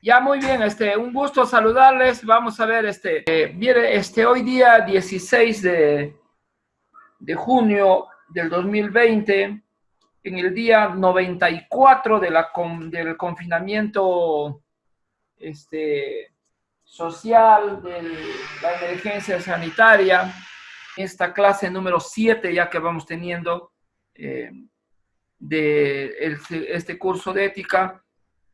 Ya muy bien, un gusto saludarles. Vamos a ver, viene hoy día 16 de junio del 2020, en el día 94 del confinamiento social, de la emergencia sanitaria. Esta clase número 7 ya que vamos teniendo de este curso de ética.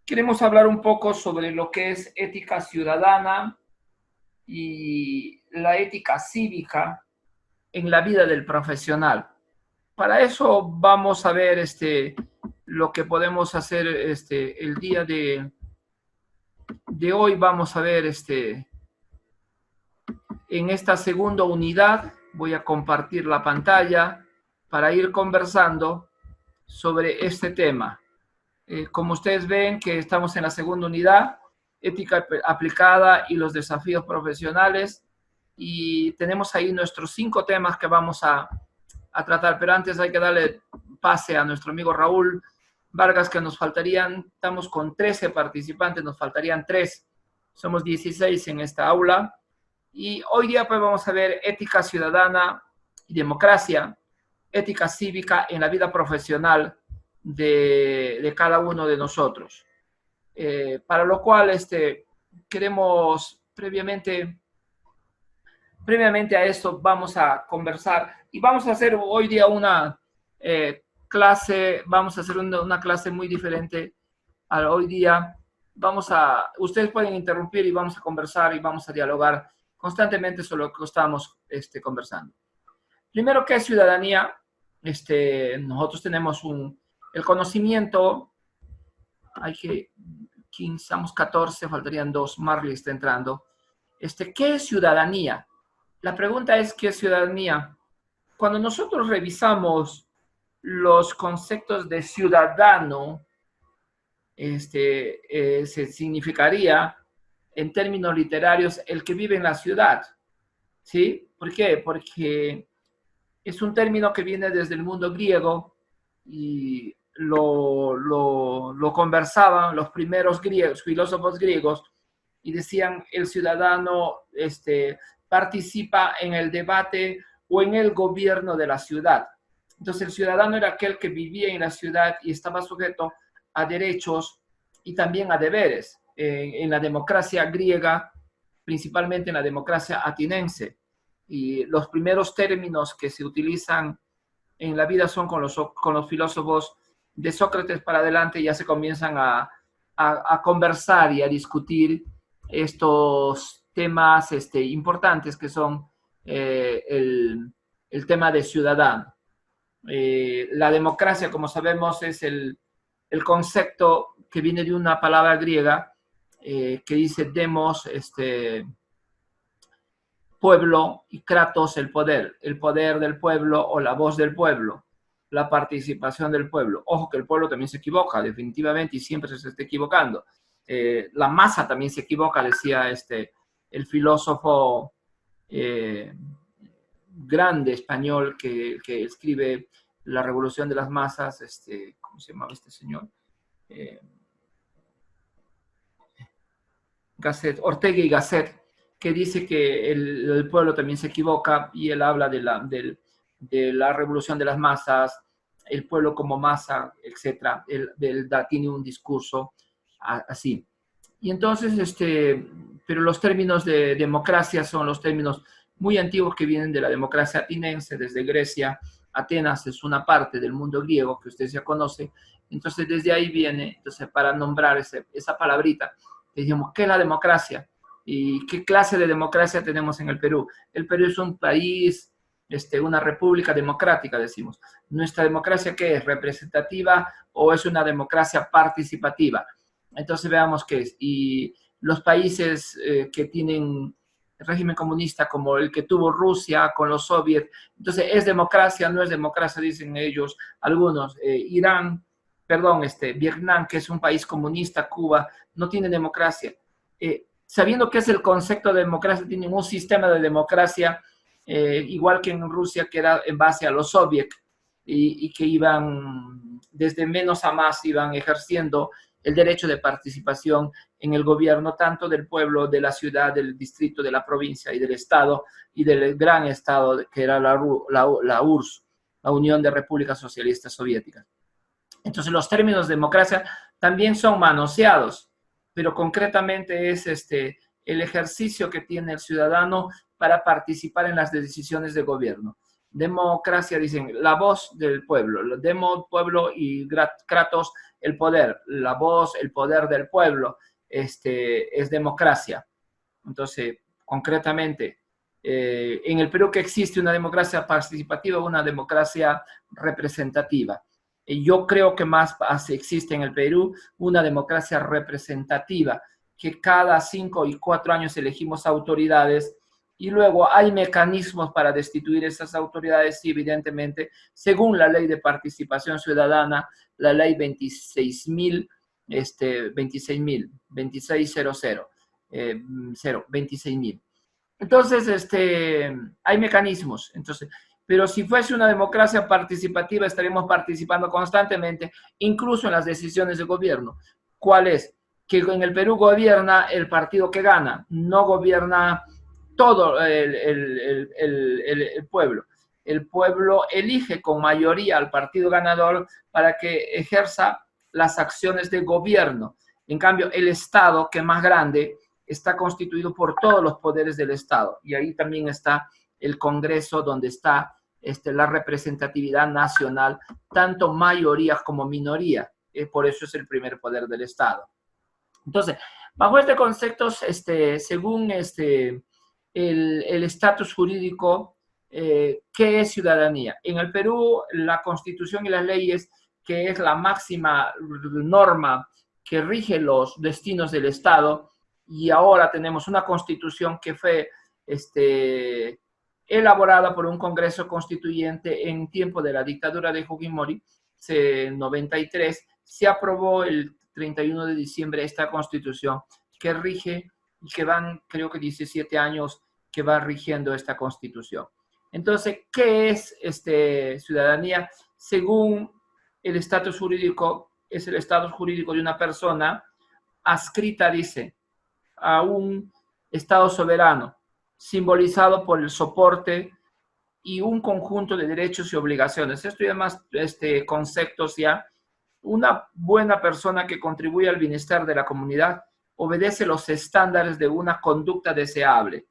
Queremos hablar un poco sobre lo que es ética ciudadana y la ética cívica en la vida del profesional. Para eso vamos a ver lo que podemos hacer el día de hoy. Vamos a ver en esta segunda unidad. Voy a compartir la pantalla para ir conversando sobre este tema. Como ustedes ven que estamos en la segunda unidad, ética aplicada y los desafíos profesionales, y tenemos ahí nuestros 5 temas que vamos a tratar, pero antes hay que darle pase a nuestro amigo Raúl Vargas, que nos faltarían, estamos con 13 participantes, nos faltarían 3, somos 16 en esta aula, y hoy día pues vamos a ver ética ciudadana y democracia, ética cívica en la vida profesional de cada uno de nosotros. Para lo cual queremos previamente a esto vamos a conversar y vamos a hacer hoy día una clase, vamos a hacer una clase muy diferente a hoy día. Ustedes pueden interrumpir y vamos a conversar y vamos a dialogar constantemente sobre lo que estamos conversando. Primero, ¿qué es ciudadanía? Nosotros tenemos el conocimiento. Estamos 14, faltarían 2. Marley está entrando. ¿Qué es ciudadanía? La pregunta es, ¿qué es ciudadanía? Cuando nosotros revisamos los conceptos de ciudadano, se significaría, en términos literarios, el que vive en la ciudad. ¿Sí? ¿Por qué? Porque es un término que viene desde el mundo griego y lo conversaban los primeros filósofos griegos, y decían el ciudadano participa en el debate o en el gobierno de la ciudad. Entonces el ciudadano era aquel que vivía en la ciudad y estaba sujeto a derechos y también a deberes. En la democracia griega, principalmente en la democracia ateniense, y los primeros términos que se utilizan en la vida son con los filósofos de Sócrates para adelante. Ya se comienzan a conversar y a discutir estos temas importantes que son el tema de ciudadano. La democracia, como sabemos, es el concepto que viene de una palabra griega que dice demos, pueblo, y kratos, el poder del pueblo o la voz del pueblo, la participación del pueblo. Ojo que el pueblo también se equivoca, definitivamente, y siempre se está equivocando. La masa también se equivoca, decía el filósofo grande español que escribe La Revolución de las Masas, ¿cómo se llamaba este señor? Ortega y Gasset, que dice que el pueblo también se equivoca, y él habla de la revolución de las masas, el pueblo como masa, etc. Él tiene un discurso así. Y entonces, pero los términos de democracia son los términos muy antiguos que vienen de la democracia ateniense, desde Grecia. Atenas es una parte del mundo griego que usted ya conoce. Entonces, desde ahí viene, entonces, para nombrar esa palabrita, decimos, ¿qué es la democracia? ¿Y qué clase de democracia tenemos en el Perú? El Perú es un país, una república democrática, decimos. ¿Nuestra democracia qué es? ¿Representativa o es una democracia participativa? Entonces veamos qué es. Y los países que tienen régimen comunista, como el que tuvo Rusia con los soviets, entonces es democracia, no es democracia, dicen ellos, algunos. Vietnam, que es un país comunista, Cuba, no tiene democracia. Sabiendo qué es el concepto de democracia, tienen un sistema de democracia igual que en Rusia, que era en base a los soviets, y que iban desde menos a más, iban ejerciendo el derecho de participación en el gobierno tanto del pueblo, de la ciudad, del distrito, de la provincia y del estado y del gran estado que era la URSS, la Unión de Repúblicas Socialistas Soviéticas. Entonces los términos de democracia también son manoseados, pero concretamente es el ejercicio que tiene el ciudadano para participar en las decisiones de gobierno. Democracia, dicen, la voz del pueblo, demo, pueblo y kratos, el poder, la voz, el poder del pueblo, es democracia. Entonces, concretamente, en el Perú que existe una democracia participativa, una democracia representativa. Yo creo que más existe en el Perú una democracia representativa, que cada 5 y 4 años elegimos autoridades y luego hay mecanismos para destituir esas autoridades y evidentemente, según la ley de participación ciudadana, la ley 26.000, 26.000. Entonces, hay mecanismos. Entonces, pero si fuese una democracia participativa, estaríamos participando constantemente, incluso en las decisiones de gobierno. ¿Cuál es? Que en el Perú gobierna el partido que gana, no gobierna todo el pueblo. El pueblo elige con mayoría al partido ganador para que ejerza las acciones de gobierno. En cambio, el Estado, que es más grande, está constituido por todos los poderes del Estado. Y ahí también está el Congreso, donde está la representatividad nacional, tanto mayoría como minoría. Por eso es el primer poder del Estado. Entonces, bajo este concepto, según el estatus jurídico, ¿qué es ciudadanía? En el Perú, la Constitución y las leyes, que es la máxima norma que rige los destinos del Estado, y ahora tenemos una Constitución que fue elaborada por un Congreso Constituyente en tiempo de la dictadura de Fujimori, en 93, se aprobó el 31 de diciembre esta Constitución que rige y que van, creo que 17 años que va rigiendo esta Constitución. Entonces, ¿qué es ciudadanía? Según el estatus jurídico, es el estatus jurídico de una persona adscrita, dice, a un Estado soberano, simbolizado por el soporte y un conjunto de derechos y obligaciones. Esto y demás conceptos ya. Una buena persona que contribuye al bienestar de la comunidad obedece los estándares de una conducta deseable.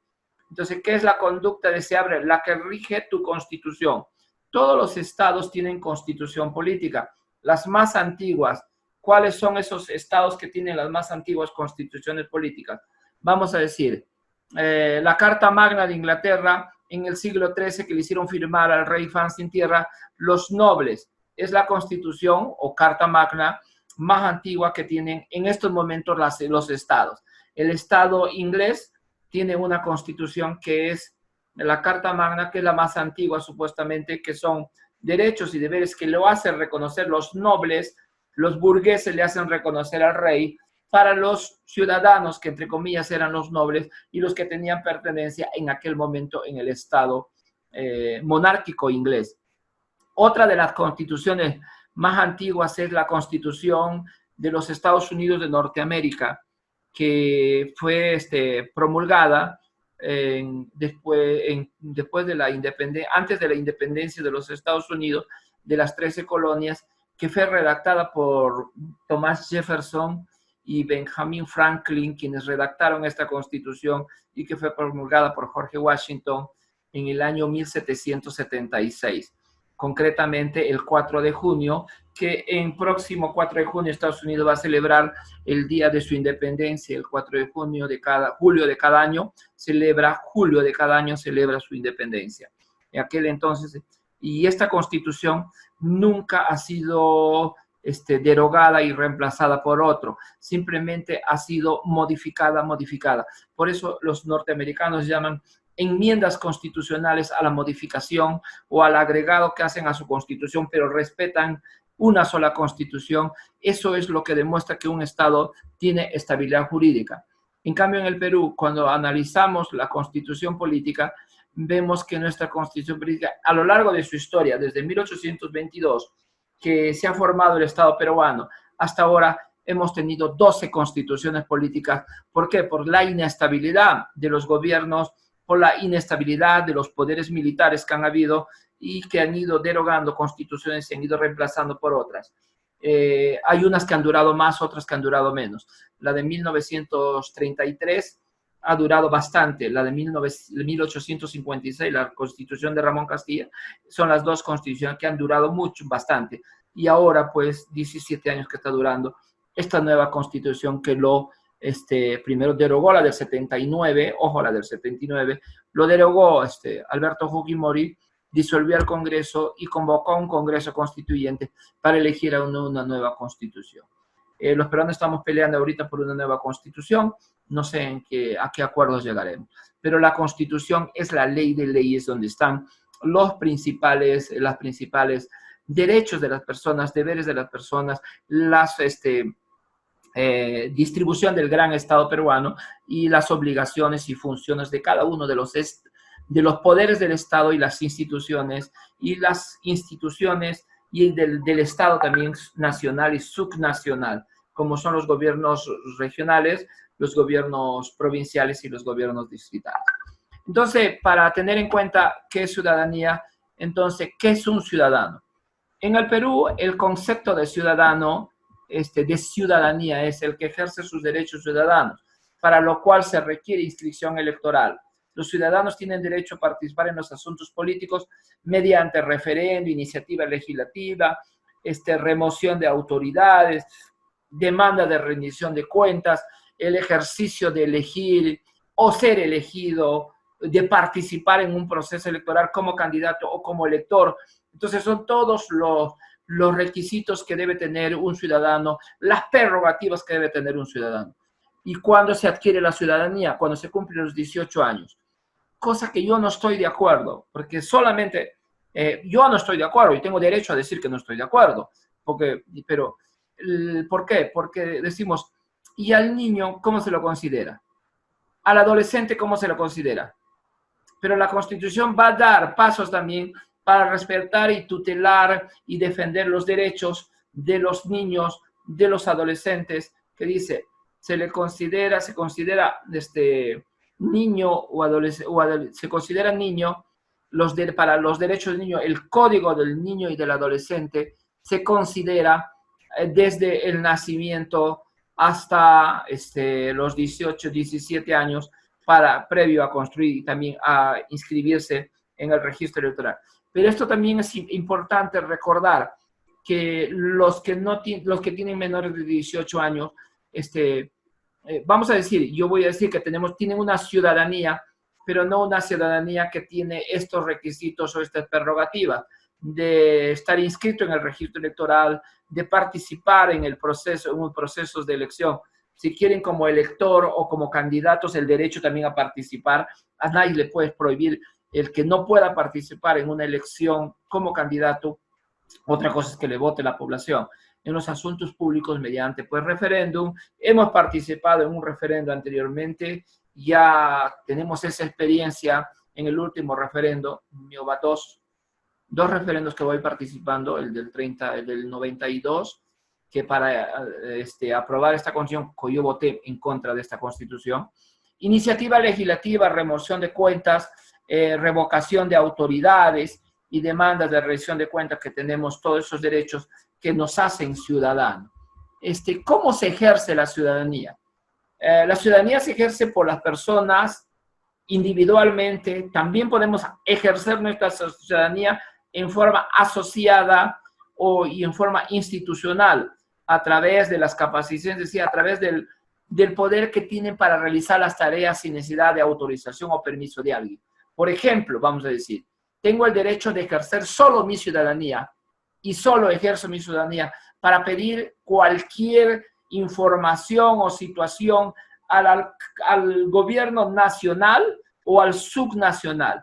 Entonces, ¿qué es la conducta deseable? La que rige tu constitución. Todos los estados tienen constitución política. Las más antiguas, ¿cuáles son esos estados que tienen las más antiguas constituciones políticas? Vamos a decir, la Carta Magna de Inglaterra en el siglo XIII, que le hicieron firmar al rey Juan sin Tierra, los nobles. Es la constitución o Carta Magna más antigua que tienen en estos momentos los estados. El estado inglés tiene una constitución que es la Carta Magna, que es la más antigua supuestamente, que son derechos y deberes que lo hacen reconocer los nobles, los burgueses le hacen reconocer al rey, para los ciudadanos que entre comillas eran los nobles y los que tenían pertenencia en aquel momento en el estado monárquico inglés. Otra de las constituciones más antiguas es la Constitución de los Estados Unidos de Norteamérica, que fue promulgada después de la independencia, antes de la independencia de los Estados Unidos, de las 13 colonias, que fue redactada por Thomas Jefferson y Benjamin Franklin, quienes redactaron esta Constitución, y que fue promulgada por George Washington en el año 1776. Concretamente el 4 de junio, que en próximo 4 de junio Estados Unidos va a celebrar el día de su independencia. El 4 de junio julio de cada año celebra su independencia. En aquel entonces, y esta Constitución nunca ha sido derogada y reemplazada por otro, simplemente ha sido modificada. Por eso los norteamericanos llaman enmiendas constitucionales a la modificación o al agregado que hacen a su constitución, pero respetan una sola constitución. Eso es lo que demuestra que un Estado tiene estabilidad jurídica. En cambio, en el Perú, cuando analizamos la constitución política, vemos que nuestra constitución política, a lo largo de su historia, desde 1822, que se ha formado el Estado peruano, hasta ahora, hemos tenido 12 constituciones políticas. ¿Por qué? Por la inestabilidad de los gobiernos, por la inestabilidad de los poderes militares que han habido y que han ido derogando constituciones y han ido reemplazando por otras. Hay unas que han durado más, otras que han durado menos. La de 1933 ha durado bastante, la de 1856, la constitución de Ramón Castilla, son las dos constituciones que han durado mucho, bastante. Y ahora, pues, 17 años que está durando esta nueva constitución que primero derogó la del 79, ojo, la del 79, lo derogó Alberto Fujimori, disolvió el Congreso y convocó a un Congreso Constituyente para elegir a una nueva constitución. Los peruanos estamos peleando ahorita por una nueva constitución, no sé a qué acuerdos llegaremos, pero la constitución es la ley de leyes donde están las principales derechos de las personas, deberes de las personas, las distribución del gran Estado peruano y las obligaciones y funciones de cada uno de los poderes del Estado y las instituciones y del Estado también nacional y subnacional, como son los gobiernos regionales, los gobiernos provinciales y los gobiernos distritales. Entonces, para tener en cuenta qué es ciudadanía, entonces, ¿qué es un ciudadano? En el Perú, el concepto de ciudadano, de ciudadanía, es el que ejerce sus derechos ciudadanos, para lo cual se requiere inscripción electoral. Los ciudadanos tienen derecho a participar en los asuntos políticos mediante referendo, iniciativa legislativa, remoción de autoridades, demanda de rendición de cuentas, el ejercicio de elegir o ser elegido, de participar en un proceso electoral como candidato o como elector. Entonces son todos los requisitos que debe tener un ciudadano, las prerrogativas que debe tener un ciudadano. ¿Y cuándo se adquiere la ciudadanía? Cuando se cumplen los 18 años. Cosa que yo no estoy de acuerdo, porque solamente yo no estoy de acuerdo y tengo derecho a decir que no estoy de acuerdo. ¿Por qué? Porque decimos, ¿y al niño cómo se lo considera? ¿Al adolescente cómo se lo considera? Pero la Constitución va a dar pasos también para respetar y tutelar y defender los derechos de los niños, de los adolescentes, que dice, se considera niño o adolescente, se considera niño para los derechos del niño, el código del niño y del adolescente se considera desde el nacimiento hasta los 18, 17 años, previo a construir y también a inscribirse en el registro electoral. Pero esto también es importante recordar que los que tienen menores de 18 años, vamos a decir, yo voy a decir que tienen una ciudadanía, pero no una ciudadanía que tiene estos requisitos o estas prerrogativas de estar inscrito en el registro electoral, de participar en procesos de elección. Si quieren como elector o como candidatos el derecho también a participar, a nadie le puede prohibir el que no pueda participar en una elección como candidato. Otra cosa es que le vote la población. En los asuntos públicos mediante referéndum. Hemos participado en un referendo anteriormente, ya tenemos esa experiencia en el último referendo, dos referendos que voy participando, el del 92, que para aprobar esta constitución, yo voté en contra de esta constitución. Iniciativa legislativa, remoción de cuentas, revocación de autoridades y demandas de rendición de cuentas, que tenemos todos esos derechos que nos hacen ciudadanos. ¿Cómo se ejerce la ciudadanía? La ciudadanía se ejerce por las personas individualmente. También podemos ejercer nuestra ciudadanía en forma asociada y en forma institucional, a través de las capacitaciones, es decir, a través del poder que tienen para realizar las tareas sin necesidad de autorización o permiso de alguien. Por ejemplo, vamos a decir, tengo el derecho de ejercer solo mi ciudadanía y solo ejerzo mi ciudadanía para pedir cualquier información o situación al gobierno nacional o al subnacional,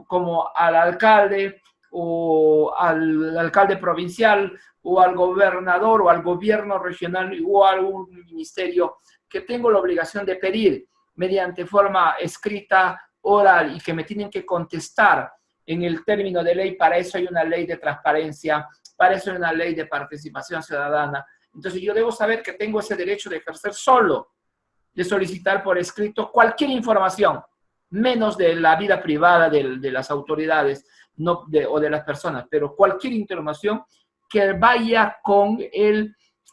como al alcalde o al alcalde provincial o al gobernador o al gobierno regional o a algún ministerio, que tengo la obligación de pedir mediante forma escrita, oral, y que me tienen que contestar en el término de ley. Para eso hay una ley de transparencia, para eso hay una ley de participación ciudadana, Entonces yo debo saber que tengo ese derecho de ejercer solo, de solicitar por escrito cualquier información, menos de la vida privada de las autoridades o de las personas, pero cualquier información que vaya con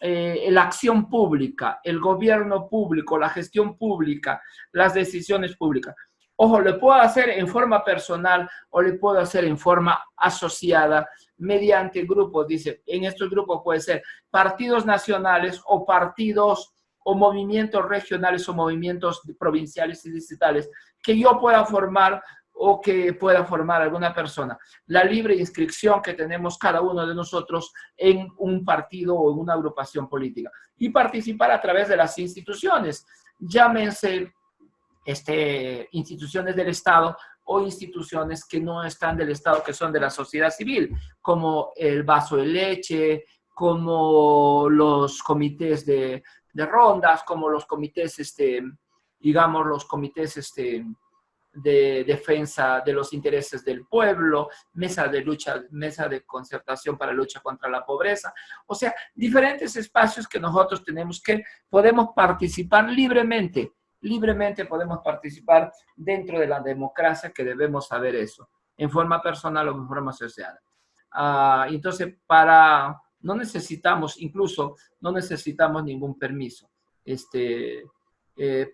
la acción pública, el gobierno público, la gestión pública, las decisiones públicas. Ojo, le puedo hacer en forma personal o le puedo hacer en forma asociada mediante grupos. Dice, en estos grupos puede ser partidos nacionales o partidos o movimientos regionales o movimientos provinciales y distritales que yo pueda formar o que pueda formar alguna persona. La libre inscripción que tenemos cada uno de nosotros en un partido o en una agrupación política. Y participar a través de las instituciones, llámense instituciones del Estado o instituciones que no están del Estado, que son de la sociedad civil, como el Vaso de Leche, como los comités de rondas, como los comités, digamos, los comités de defensa de los intereses del pueblo, mesa de lucha, mesa de concertación para lucha contra la pobreza. O sea, diferentes espacios que nosotros tenemos que podemos participar libremente. Libremente podemos participar dentro de la democracia, que debemos saber eso, en forma personal o en forma asociada. Entonces, no necesitamos, incluso no necesitamos ningún permiso.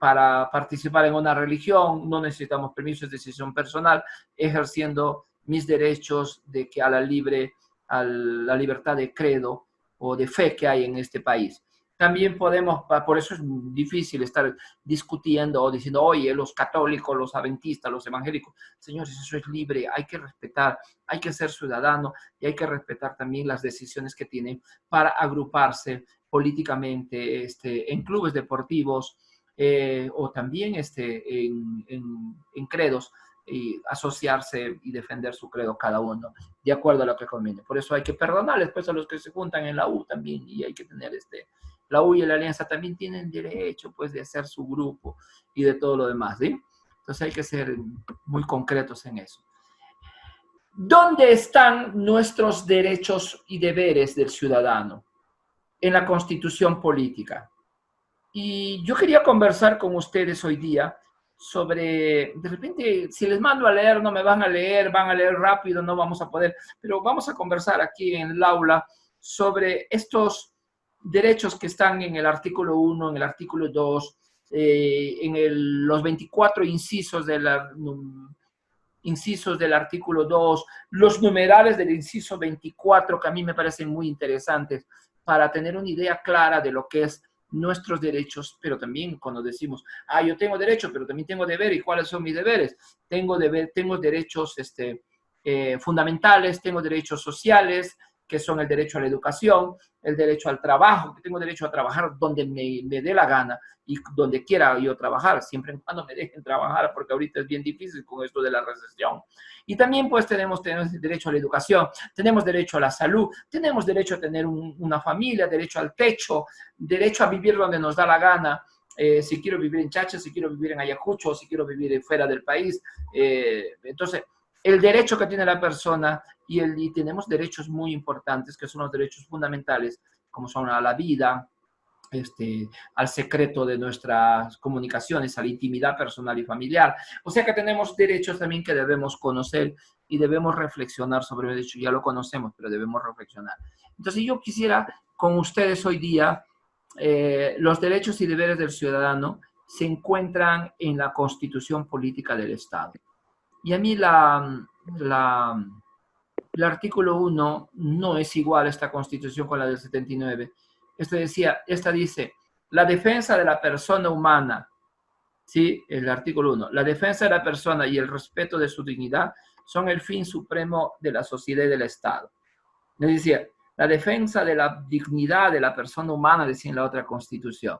Para participar en una religión, no necesitamos permiso, es decisión personal, ejerciendo mis derechos de que a la libertad de credo o de fe que hay en este país. También podemos, por eso es difícil estar discutiendo o diciendo, oye, los católicos, los adventistas, los evangélicos, señores, eso es libre, hay que respetar, hay que ser ciudadano y hay que respetar también las decisiones que tienen para agruparse políticamente en clubes deportivos, o también en credos, y asociarse y defender su credo cada uno, de acuerdo a lo que conviene. Por eso hay que perdonarles pues, a los que se juntan en la U también, y hay que tener la U y la Alianza también tienen derecho pues, de hacer su grupo y de todo lo demás, ¿sí? Entonces hay que ser muy concretos en eso. ¿Dónde están nuestros derechos y deberes del ciudadano? En la Constitución política. Y yo quería conversar con ustedes hoy día sobre, de repente, si les mando a leer, no me van a leer rápido, no vamos a poder, pero vamos a conversar aquí en el aula sobre estos derechos que están en el artículo 1, en el artículo 2, los 24 incisos del artículo 2, los numerales del inciso 24, que a mí me parecen muy interesantes para tener una idea clara de lo que es nuestros derechos, pero también cuando decimos, yo tengo derecho, pero también tengo deberes, ¿y cuáles son mis deberes? Tengo derechos fundamentales, tengo derechos sociales, que son el derecho a la educación, el derecho al trabajo, que tengo derecho a trabajar donde me dé la gana y donde quiera yo trabajar, siempre y cuando me dejen trabajar, porque ahorita es bien difícil con esto de la recesión. Y también pues tenemos derecho a la educación, tenemos derecho a la salud, tenemos derecho a tener una familia, derecho al techo, derecho a vivir donde nos da la gana, si quiero vivir en Chacha, si quiero vivir en Ayacucho, si quiero vivir fuera del país. Entonces, el derecho que tiene la persona y tenemos derechos muy importantes, que son los derechos fundamentales, como son a la vida, al secreto de nuestras comunicaciones, a la intimidad personal y familiar. O sea que tenemos derechos también que debemos conocer y debemos reflexionar sobre el hecho. Ya lo conocemos, pero debemos reflexionar. Entonces yo quisiera con ustedes hoy día, los derechos y deberes del ciudadano se encuentran en la Constitución Política del Estado. Y a mí el artículo 1 no es igual a esta Constitución con la del 79. Esta dice, la defensa de la persona humana, ¿sí? El artículo 1, la defensa de la persona y el respeto de su dignidad son el fin supremo de la sociedad y del Estado. Es decir, la defensa de la dignidad de la persona humana, decía en la otra Constitución.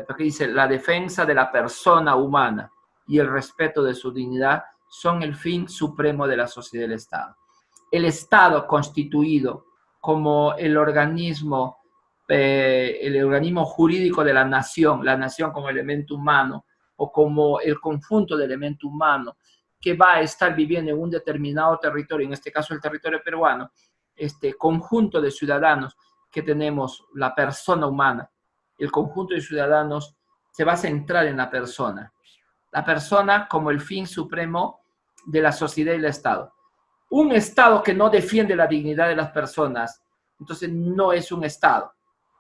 Porque dice, la defensa de la persona humana y el respeto de su dignidad son el fin supremo de la sociedad y del Estado. El Estado constituido como el organismo jurídico de la nación como elemento humano o como el conjunto de elemento humano que va a estar viviendo en un determinado territorio, en este caso el territorio peruano, este conjunto de ciudadanos que tenemos, la persona humana, el conjunto de ciudadanos, se va a centrar en la persona como el fin supremo de la sociedad y el Estado. Un Estado que no defiende la dignidad de las personas, entonces no es un Estado.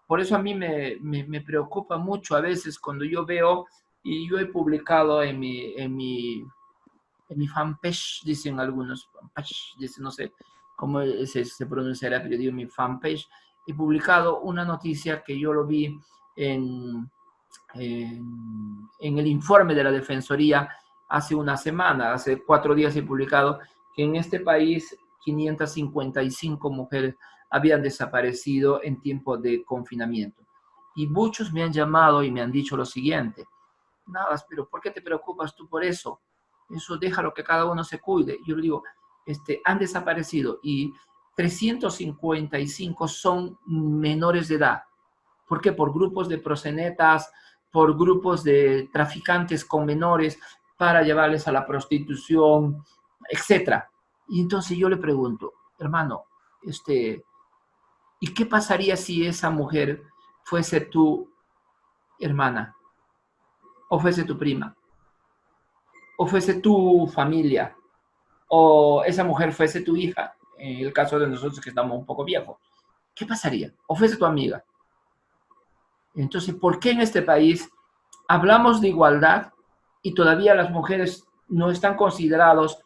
Por eso a mí me preocupa mucho a veces cuando yo veo, y yo he publicado en mi fanpage, dicen algunos, fanpage, dicen, no sé cómo se pronunciará, pero yo digo mi fanpage, he publicado una noticia que yo lo vi en el informe de la Defensoría hace una semana, hace 4 días he publicado que en este país 555 mujeres habían desaparecido en tiempo de confinamiento. Y muchos me han llamado y me han dicho lo siguiente: Navas, pero ¿por qué te preocupas tú por eso? Eso déjalo que cada uno se cuide. Yo le digo, han desaparecido y 355 son menores de edad. ¿Por qué? Por grupos de proxenetas, por grupos de traficantes con menores para llevarles a la prostitución, etc. Y entonces yo le pregunto, hermano, ¿y qué pasaría si esa mujer fuese tu hermana? ¿O fuese tu prima? ¿O fuese tu familia? ¿O esa mujer fuese tu hija? En el caso de nosotros que estamos un poco viejos. ¿Qué pasaría? ¿O fuese tu amiga? Entonces, ¿por qué en este país hablamos de igualdad y todavía las mujeres no están consideradas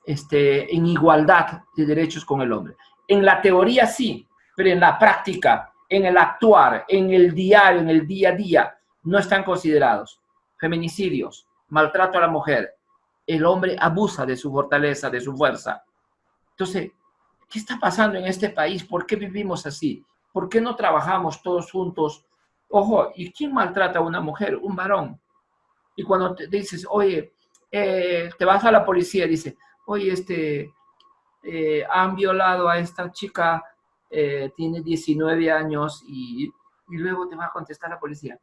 en igualdad de derechos con el hombre? En la teoría sí, pero en la práctica, en el actuar, en el diario, en el día a día, no están considerados. Feminicidios, maltrato a la mujer, el hombre abusa de su fortaleza, de su fuerza. Entonces, ¿qué está pasando en este país? ¿Por qué vivimos así? ¿Por qué no trabajamos todos juntos? Ojo, ¿y quién maltrata a una mujer? Un varón. Y cuando te dices, oye, te vas a la policía, dice, oye, han violado a esta chica, tiene 19 años y luego te va a contestar la policía.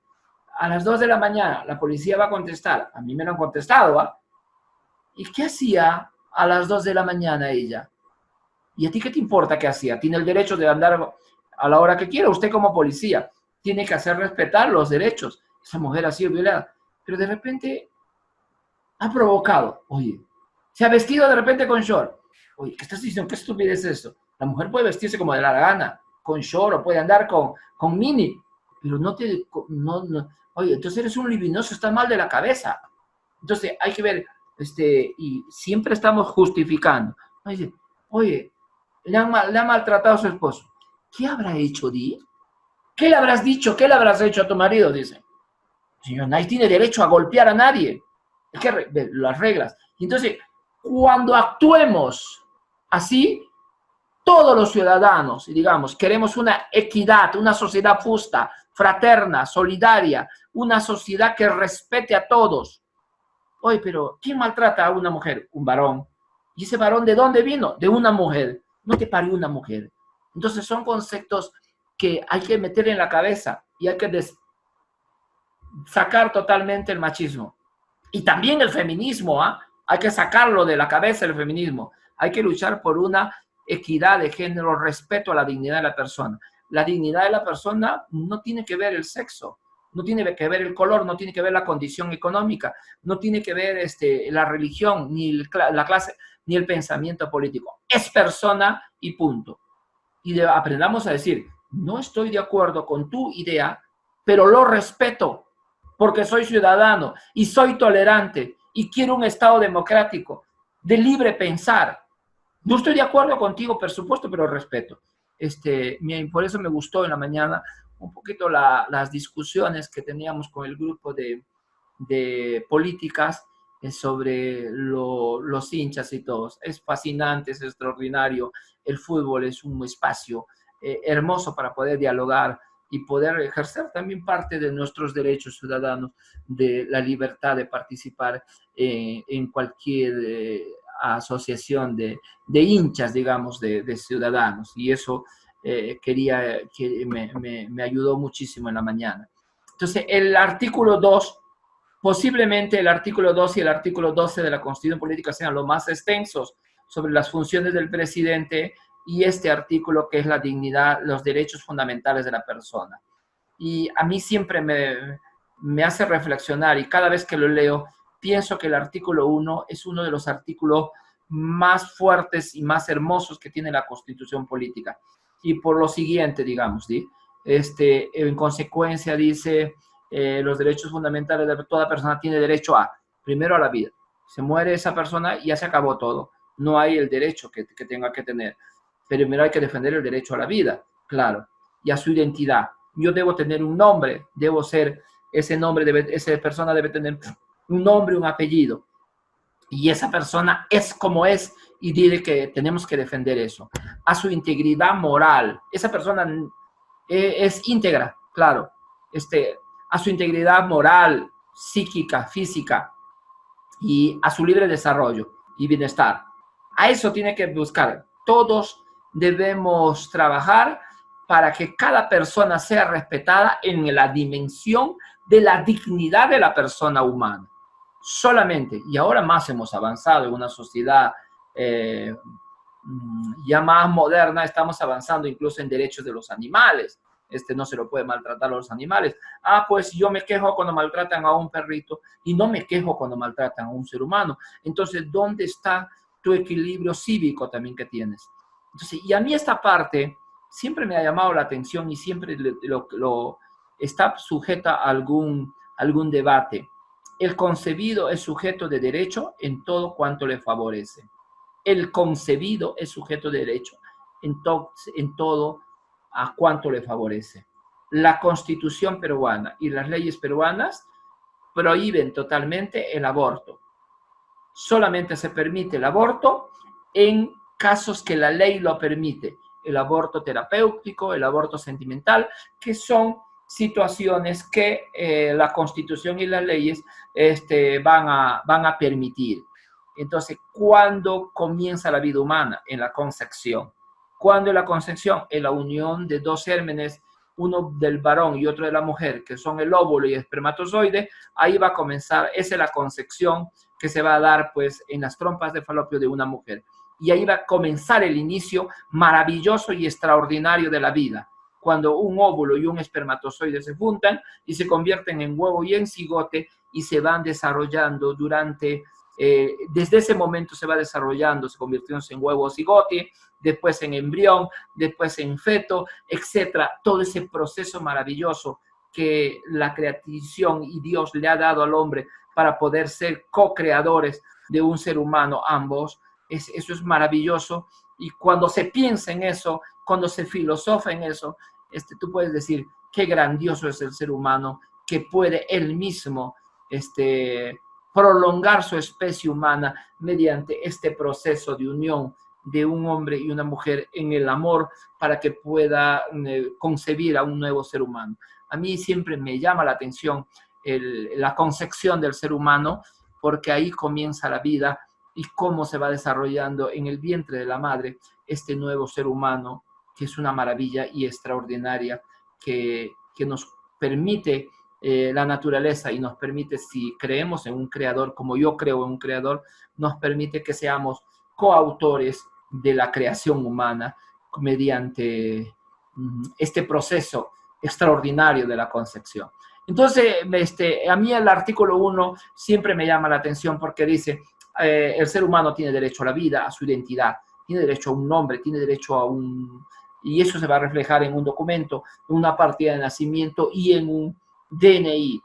A las 2 de la mañana la policía va a contestar. A mí me lo han contestado, ¿va? ¿Y qué hacía a las 2 de la mañana ella? ¿Y a ti qué te importa qué hacía? Tiene el derecho de andar a la hora que quiera. Usted como policía tiene que hacer respetar los derechos. Esa mujer ha sido violada. Pero de repente ha provocado. Oye, se ha vestido de repente con short. Oye, ¿qué estás diciendo? ¿Qué estupidez es eso? La mujer puede vestirse como de la gana, con short, o puede andar con mini. Pero no te... No. Oye, entonces eres un libidinoso, estás mal de la cabeza. Entonces hay que ver, y siempre estamos justificando. Oye, le ha maltratado a su esposo. ¿Qué habrá hecho, Di? ¿Qué le habrás dicho? ¿Qué le habrás hecho a tu marido? Dice. Señor, nadie tiene derecho a golpear a nadie. Hay que ver las reglas. Y entonces, cuando actuemos así, todos los ciudadanos, y digamos, queremos una equidad, una sociedad justa, fraterna, solidaria, una sociedad que respete a todos. Oye, pero ¿quién maltrata a una mujer? Un varón. ¿Y ese varón de dónde vino? De una mujer. No te parió una mujer. Entonces son conceptos que hay que meter en la cabeza y hay que sacar totalmente el machismo. Y también el feminismo, ¿ah? Hay que sacarlo de la cabeza el feminismo. Hay que luchar por una equidad de género, respeto a la dignidad de la persona. La dignidad de la persona no tiene que ver el sexo, no tiene que ver el color, no tiene que ver la condición económica, no tiene que ver la religión, ni la clase, ni el pensamiento político. Es persona y punto. Y aprendamos a decir, no estoy de acuerdo con tu idea, pero lo respeto porque soy ciudadano y soy tolerante y quiero un Estado democrático de libre pensar. No estoy de acuerdo contigo, por supuesto, pero respeto. Por eso me gustó en la mañana un poquito las discusiones que teníamos con el grupo de políticas sobre los hinchas y todos. Es fascinante, es extraordinario. El fútbol es un espacio hermoso para poder dialogar y poder ejercer también parte de nuestros derechos ciudadanos, de la libertad de participar en cualquier asociación de hinchas, digamos, de ciudadanos. Y eso que me ayudó muchísimo en la mañana. Entonces, el artículo 2, posiblemente el artículo 2 y el artículo 12 de la Constitución Política sean los más extensos sobre las funciones del presidente y este artículo que es la dignidad, los derechos fundamentales de la persona. Y a mí siempre me hace reflexionar, y cada vez que lo leo, pienso que el artículo 1 es uno de los artículos más fuertes y más hermosos que tiene la Constitución política. Y por lo siguiente, digamos, ¿sí? En consecuencia dice, los derechos fundamentales de toda persona tiene derecho a, primero a la vida. Se muere esa persona y ya se acabó todo. No hay el derecho que tenga que tener. Pero primero hay que defender el derecho a la vida, claro, y a su identidad. Yo debo tener un nombre, debo ser, ese nombre, esa persona debe tener un nombre, un apellido. Y esa persona es como es y dice que tenemos que defender eso. A su integridad moral. Esa persona es íntegra, claro. A su integridad moral, psíquica, física y a su libre desarrollo y bienestar. A eso tiene que buscar. Todos debemos trabajar para que cada persona sea respetada en la dimensión de la dignidad de la persona humana. Solamente, y ahora más hemos avanzado en una sociedad ya más moderna, estamos avanzando incluso en derechos de los animales. No se lo puede maltratar a los animales. Ah, pues yo me quejo cuando maltratan a un perrito y no me quejo cuando maltratan a un ser humano. Entonces, ¿dónde está tu equilibrio cívico también que tienes? Entonces, y a mí esta parte siempre me ha llamado la atención y siempre está sujeta a algún debate. El concebido es sujeto de derecho en todo cuanto le favorece. El concebido es sujeto de derecho en todo a cuanto le favorece. La Constitución peruana y las leyes peruanas prohíben totalmente el aborto. Solamente se permite el aborto en casos que la ley lo permite. El aborto terapéutico, el aborto sentimental, que son situaciones que la Constitución y las leyes van a permitir. Entonces, ¿cuándo comienza la vida humana? En la concepción. ¿Cuándo en la concepción? En la unión de dos gérmenes, uno del varón y otro de la mujer, que son el óvulo y el espermatozoide. Ahí va a comenzar, esa es la concepción que se va a dar pues en las trompas de falopio de una mujer. Y ahí va a comenzar el inicio maravilloso y extraordinario de la vida, cuando un óvulo y un espermatozoide se juntan y se convierten en huevo y en cigote y se van desarrollando desde ese momento se va desarrollando, se convirtiéndose en huevo o cigote, después en embrión, después en feto, etcétera. Todo ese proceso maravilloso que la creación y Dios le ha dado al hombre para poder ser co-creadores de un ser humano ambos, eso es maravilloso. Y cuando se piensa en eso, cuando se filosofa en eso, tú puedes decir qué grandioso es el ser humano que puede él mismo prolongar su especie humana mediante este proceso de unión de un hombre y una mujer en el amor para que pueda concebir a un nuevo ser humano. A mí siempre me llama la atención la concepción del ser humano, porque ahí comienza la vida y cómo se va desarrollando en el vientre de la madre este nuevo ser humano, que es una maravilla y extraordinaria, que nos permite la naturaleza y nos permite, si creemos en un creador, como yo creo en un creador, nos permite que seamos coautores de la creación humana mediante este proceso extraordinario de la concepción. Entonces, a mí el artículo 1 siempre me llama la atención porque dice, el ser humano tiene derecho a la vida, a su identidad, tiene derecho a un nombre, tiene derecho a y eso se va a reflejar en un documento, en una partida de nacimiento y en un DNI.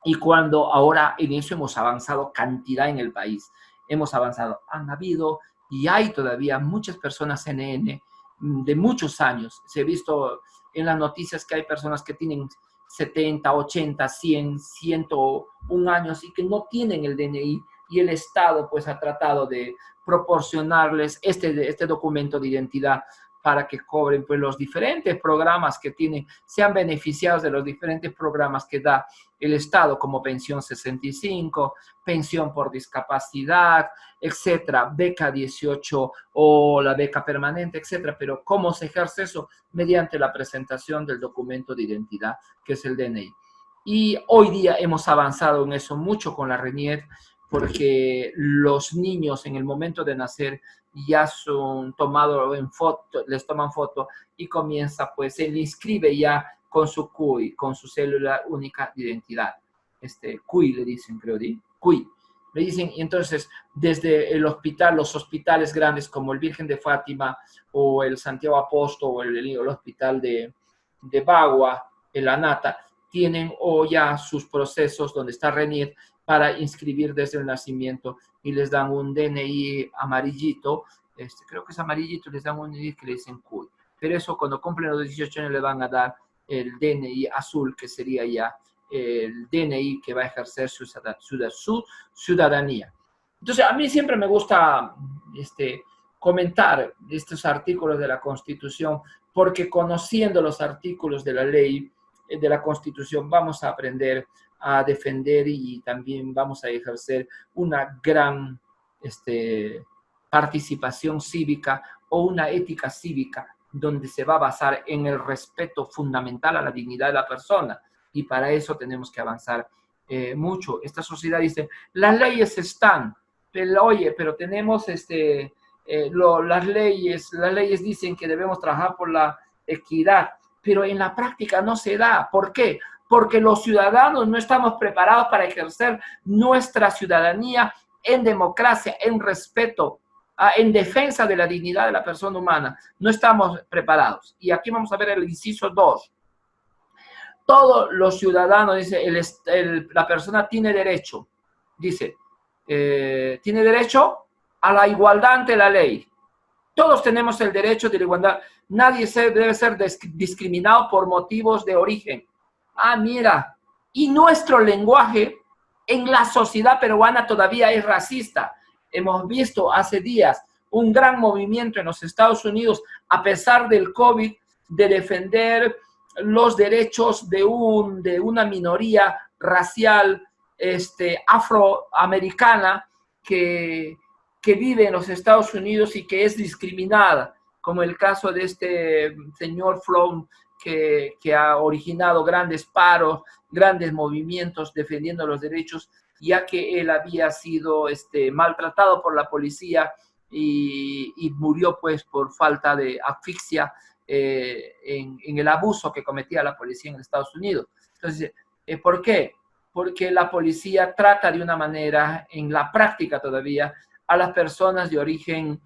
Y cuando ahora en eso hemos avanzado cantidad en el país, hemos avanzado, han habido y hay todavía muchas personas NN de muchos años. Se ha visto en las noticias que hay personas que tienen 70, 80, 100, 101 años y que no tienen el DNI, y el Estado pues ha tratado de proporcionarles este documento de identidad para que cobren pues los diferentes programas que tienen, sean beneficiados de los diferentes programas que da el Estado, como pensión 65, pensión por discapacidad, etcétera, beca 18 o la beca permanente, etcétera. Pero ¿cómo se ejerce eso? Mediante la presentación del documento de identidad, que es el DNI. Y hoy día hemos avanzado en eso mucho con la RENIEC, porque los niños en el momento de nacer ya son tomados en foto, les toman foto y comienza, pues, se le inscribe ya con su CUI, con su célula única de identidad. CUI le dicen, creo, CUI. Le dicen, y entonces, desde el hospital, los hospitales grandes como el Virgen de Fátima o el Santiago Apóstol o el hospital de Bagua, el Anata, tienen o ya sus procesos donde está RENIET para inscribir desde el nacimiento y les dan un DNI amarillito, creo que es amarillito, les dan un DNI que le dicen CUI. Pero eso cuando cumplen los 18 años le van a dar el DNI azul, que sería ya el DNI que va a ejercer su ciudadanía. Entonces, a mí siempre me gusta comentar estos artículos de la Constitución, porque conociendo los artículos de la ley, de la Constitución, vamos a aprender a defender y también vamos a ejercer una gran participación cívica o una ética cívica donde se va a basar en el respeto fundamental a la dignidad de la persona. Y para eso tenemos que avanzar mucho. Esta sociedad dice, las leyes están, pero, oye, pero tenemos las leyes dicen que debemos trabajar por la equidad, pero en la práctica no se da. ¿Por qué? Porque los ciudadanos no estamos preparados para ejercer nuestra ciudadanía en democracia, en respeto, en defensa de la dignidad de la persona humana. No estamos preparados. Y aquí vamos a ver el inciso 2. Todos los ciudadanos, dice, la persona tiene derecho, dice, tiene derecho a la igualdad ante la ley. Todos tenemos el derecho de la igualdad. Nadie debe ser discriminado por motivos de origen. Ah, mira, y nuestro lenguaje en la sociedad peruana todavía es racista. Hemos visto hace días un gran movimiento en los Estados Unidos, a pesar del COVID, de defender los derechos de una minoría racial afroamericana que vive en los Estados Unidos y que es discriminada, como el caso de este señor Floyd, que ha originado grandes paros, grandes movimientos defendiendo los derechos, ya que él había sido maltratado por la policía y murió pues por falta de asfixia en el abuso que cometía la policía en Estados Unidos. Entonces, ¿por qué? Porque la policía trata de una manera, en la práctica todavía, a las personas de origen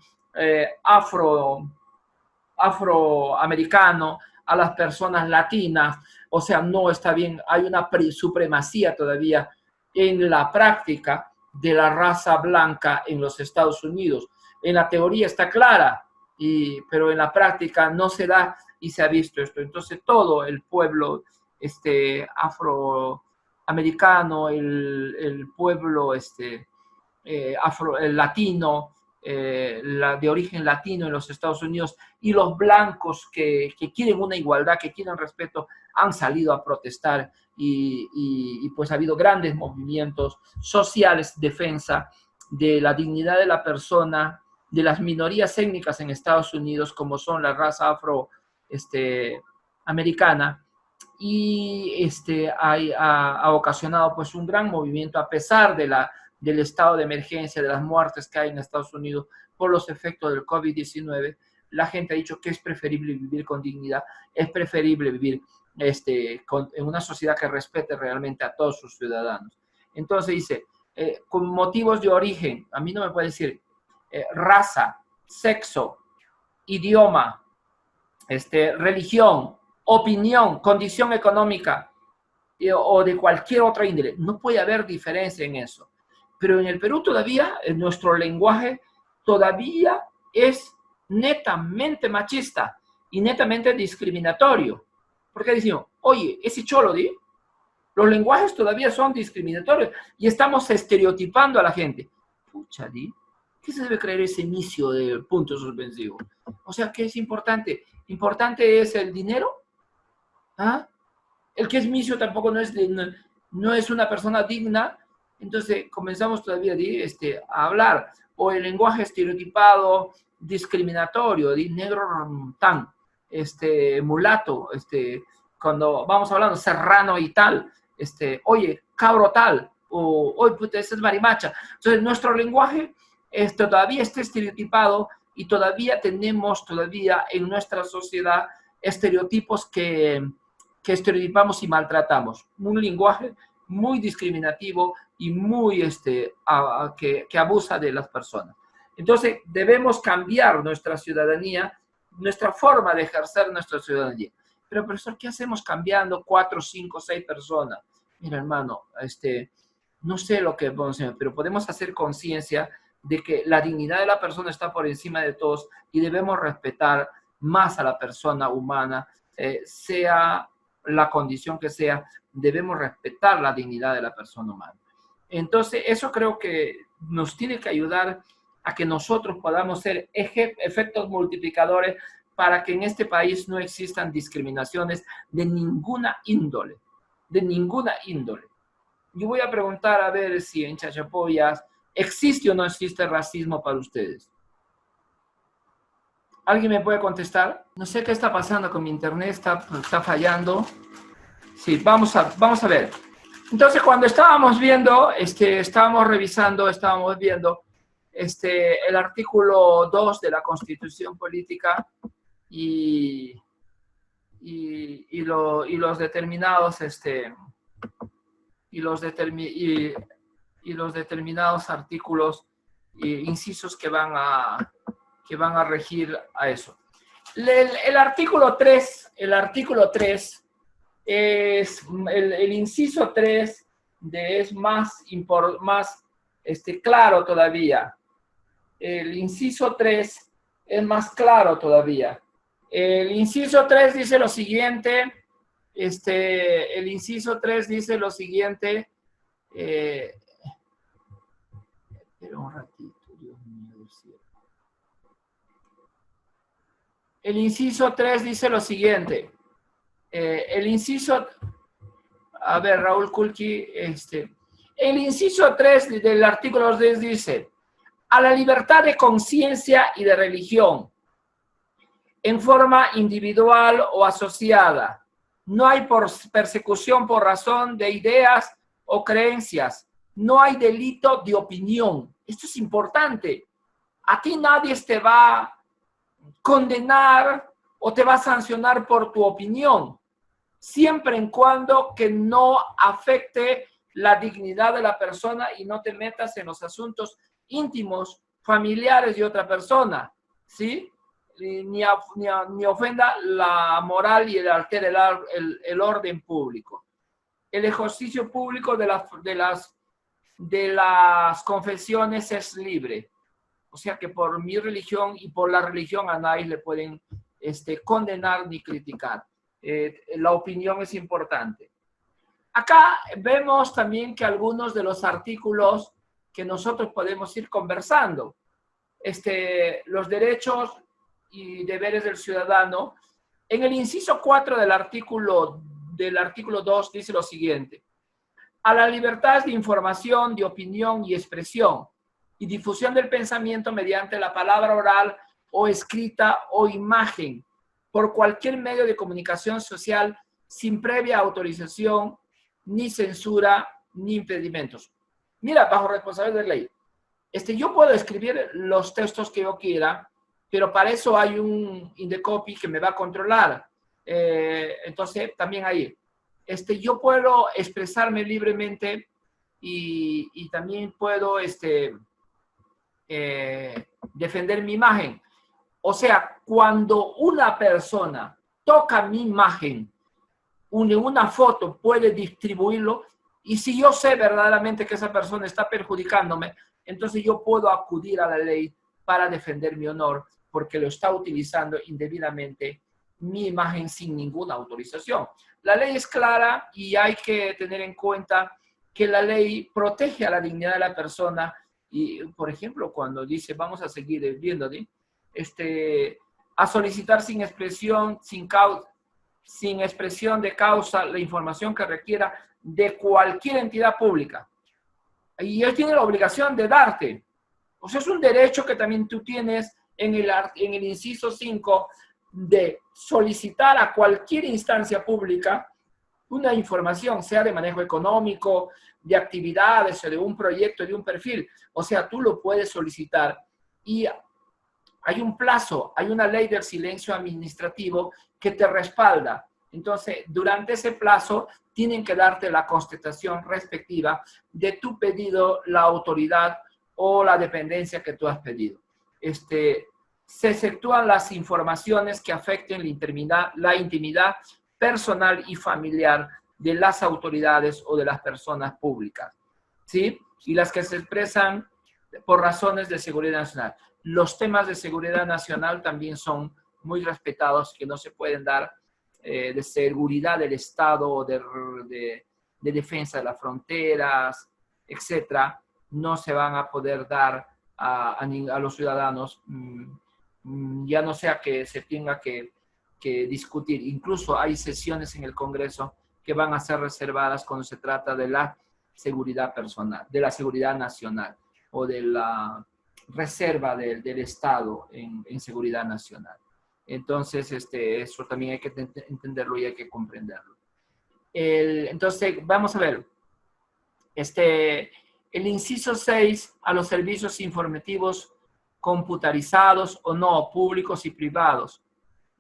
afroamericano, a las personas latinas, o sea, no está bien, hay una supremacía todavía en la práctica de la raza blanca en los Estados Unidos. En la teoría está clara, pero en la práctica no se da y se ha visto esto. Entonces todo el pueblo afroamericano, el pueblo el latino, de origen latino en los Estados Unidos, y los blancos que quieren una igualdad, que quieren respeto, han salido a protestar y pues ha habido grandes movimientos sociales, defensa de la dignidad de la persona, de las minorías étnicas en Estados Unidos, como son la raza afroamericana, y ha ocasionado pues un gran movimiento a pesar del estado de emergencia, de las muertes que hay en Estados Unidos por los efectos del COVID-19. La gente ha dicho que es preferible vivir con dignidad, es preferible vivir en una sociedad que respete realmente a todos sus ciudadanos. Entonces dice, con motivos de origen, a mí no me puede decir raza, sexo, idioma, religión, opinión, condición económica o de cualquier otra índole. No puede haber diferencia en eso. Pero en el Perú todavía, en nuestro lenguaje todavía es netamente machista y netamente discriminatorio. Porque decimos, oye, ese cholo, ¿sí? Los lenguajes todavía son discriminatorios y estamos estereotipando a la gente. Pucha, ¿sí? ¿Qué se debe creer ese inicio de punto suspensivo? O sea, ¿qué es importante? ¿Importante es el dinero? ¿Ah? El que es misio tampoco no es una persona digna. Entonces comenzamos todavía a hablar. O el lenguaje estereotipado, discriminatorio, de negro tan, mulato, cuando vamos hablando serrano y tal, oye, cabro tal, o hoy puta, esa es marimacha. Entonces nuestro lenguaje todavía está estereotipado y todavía tenemos en nuestra sociedad estereotipos que estereotipamos y maltratamos. Un lenguaje muy discriminativo y muy que abusa de las personas. Entonces debemos cambiar nuestra ciudadanía, nuestra forma de ejercer nuestra ciudadanía. Pero profesor, ¿qué hacemos cambiando 4, 5, 6 personas? Mira, hermano, no sé lo que podemos hacer, pero podemos hacer conciencia de que la dignidad de la persona está por encima de todos y debemos respetar más a la persona humana, sea la condición que sea, debemos respetar la dignidad de la persona humana. Entonces, eso creo que nos tiene que ayudar a que nosotros podamos ser efectos multiplicadores para que en este país no existan discriminaciones de ninguna índole, de ninguna índole. Yo voy a preguntar a ver si en Chachapoyas existe o no existe racismo para ustedes. ¿Alguien me puede contestar? No sé qué está pasando con mi internet, está fallando. Sí, vamos a ver. Entonces, cuando estábamos viendo, estábamos viendo el artículo 2 de la Constitución Política y los determinados determinados artículos incisos que van a regir a eso. El artículo 3 es el inciso 3 es más claro todavía. El inciso 3 es más claro todavía. El inciso 3 dice lo siguiente. El inciso 3 dice lo siguiente. Espera un ratito, Dios mío del cielo. El inciso 3 dice lo siguiente. El inciso, a ver, Raúl Kulki, el inciso 3 del artículo 10 dice, a la libertad de conciencia y de religión, en forma individual o asociada. No hay persecución por razón de ideas o creencias. No hay delito de opinión. Esto es importante. A ti nadie te va a condenar o te va a sancionar por tu opinión, siempre en cuando que no afecte la dignidad de la persona y no te metas en los asuntos íntimos, familiares de otra persona, ¿sí? Ni ofenda la moral y altere el orden público. El ejercicio público de las confesiones es libre. O sea que por mi religión y por la religión a nadie le pueden condenar ni criticar. La opinión es importante. Acá vemos también que algunos de los artículos que nosotros podemos ir conversando, los derechos y deberes del ciudadano, en el inciso 4 del artículo 2 dice lo siguiente: a la libertad de información, de opinión y expresión y difusión del pensamiento mediante la palabra oral o escrita o imagen por cualquier medio de comunicación social sin previa autorización, ni censura, ni impedimentos. Mira, bajo responsabilidad de ley. Yo puedo escribir los textos que yo quiera, pero para eso hay un Indecopy que me va a controlar. Entonces, también ahí. Yo puedo expresarme libremente y también puedo defender mi imagen. O sea, cuando una persona toca mi imagen, una foto puede distribuirlo, y si yo sé verdaderamente que esa persona está perjudicándome, entonces yo puedo acudir a la ley para defender mi honor, porque lo está utilizando indebidamente mi imagen sin ninguna autorización. La ley es clara y hay que tener en cuenta que la ley protege a la dignidad de la persona. Y, por ejemplo, cuando dice, vamos a seguir viendo, ¿sí? A solicitar sin expresión de causa la información que requiera de cualquier entidad pública. Y él tiene la obligación de darte. O sea, es un derecho que también tú tienes en el inciso 5 de solicitar a cualquier instancia pública una información, sea de manejo económico, de actividades o de un proyecto, de un perfil. O sea, tú lo puedes solicitar y hay un plazo, hay una ley del silencio administrativo que te respalda. Entonces, durante ese plazo, tienen que darte la contestación respectiva de tu pedido, la autoridad o la dependencia que tú has pedido. Se efectúan las informaciones que afecten la intimidad personal y familiar de las autoridades o de las personas públicas, ¿sí? Y las que se expresan por razones de seguridad nacional. Los temas de seguridad nacional también son muy respetados, que no se pueden dar de seguridad del Estado o de defensa de las fronteras, etcétera, no se van a poder dar a los ciudadanos, ya no sea que se tenga que discutir. Incluso hay sesiones en el Congreso que van a ser reservadas cuando se trata de la seguridad personal, de la seguridad nacional o de la reserva del Estado en seguridad nacional. Entonces, eso también hay que entenderlo y hay que comprenderlo. Entonces, vamos a ver. El inciso 6, a los servicios informativos computarizados o no, públicos y privados,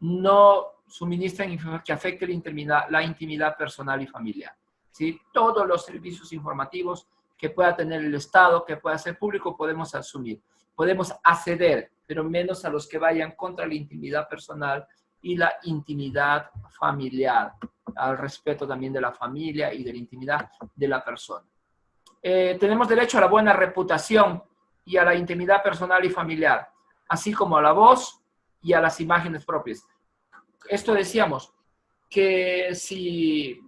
no suministran información que afecte la intimidad personal y familiar. ¿Sí? Todos los servicios informativos que pueda tener el Estado, que pueda ser público, podemos asumir. Podemos acceder, pero menos a los que vayan contra la intimidad personal y la intimidad familiar, al respeto también de la familia y de la intimidad de la persona. Tenemos derecho a la buena reputación y a la intimidad personal y familiar, así como a la voz y a las imágenes propias. Esto decíamos, que si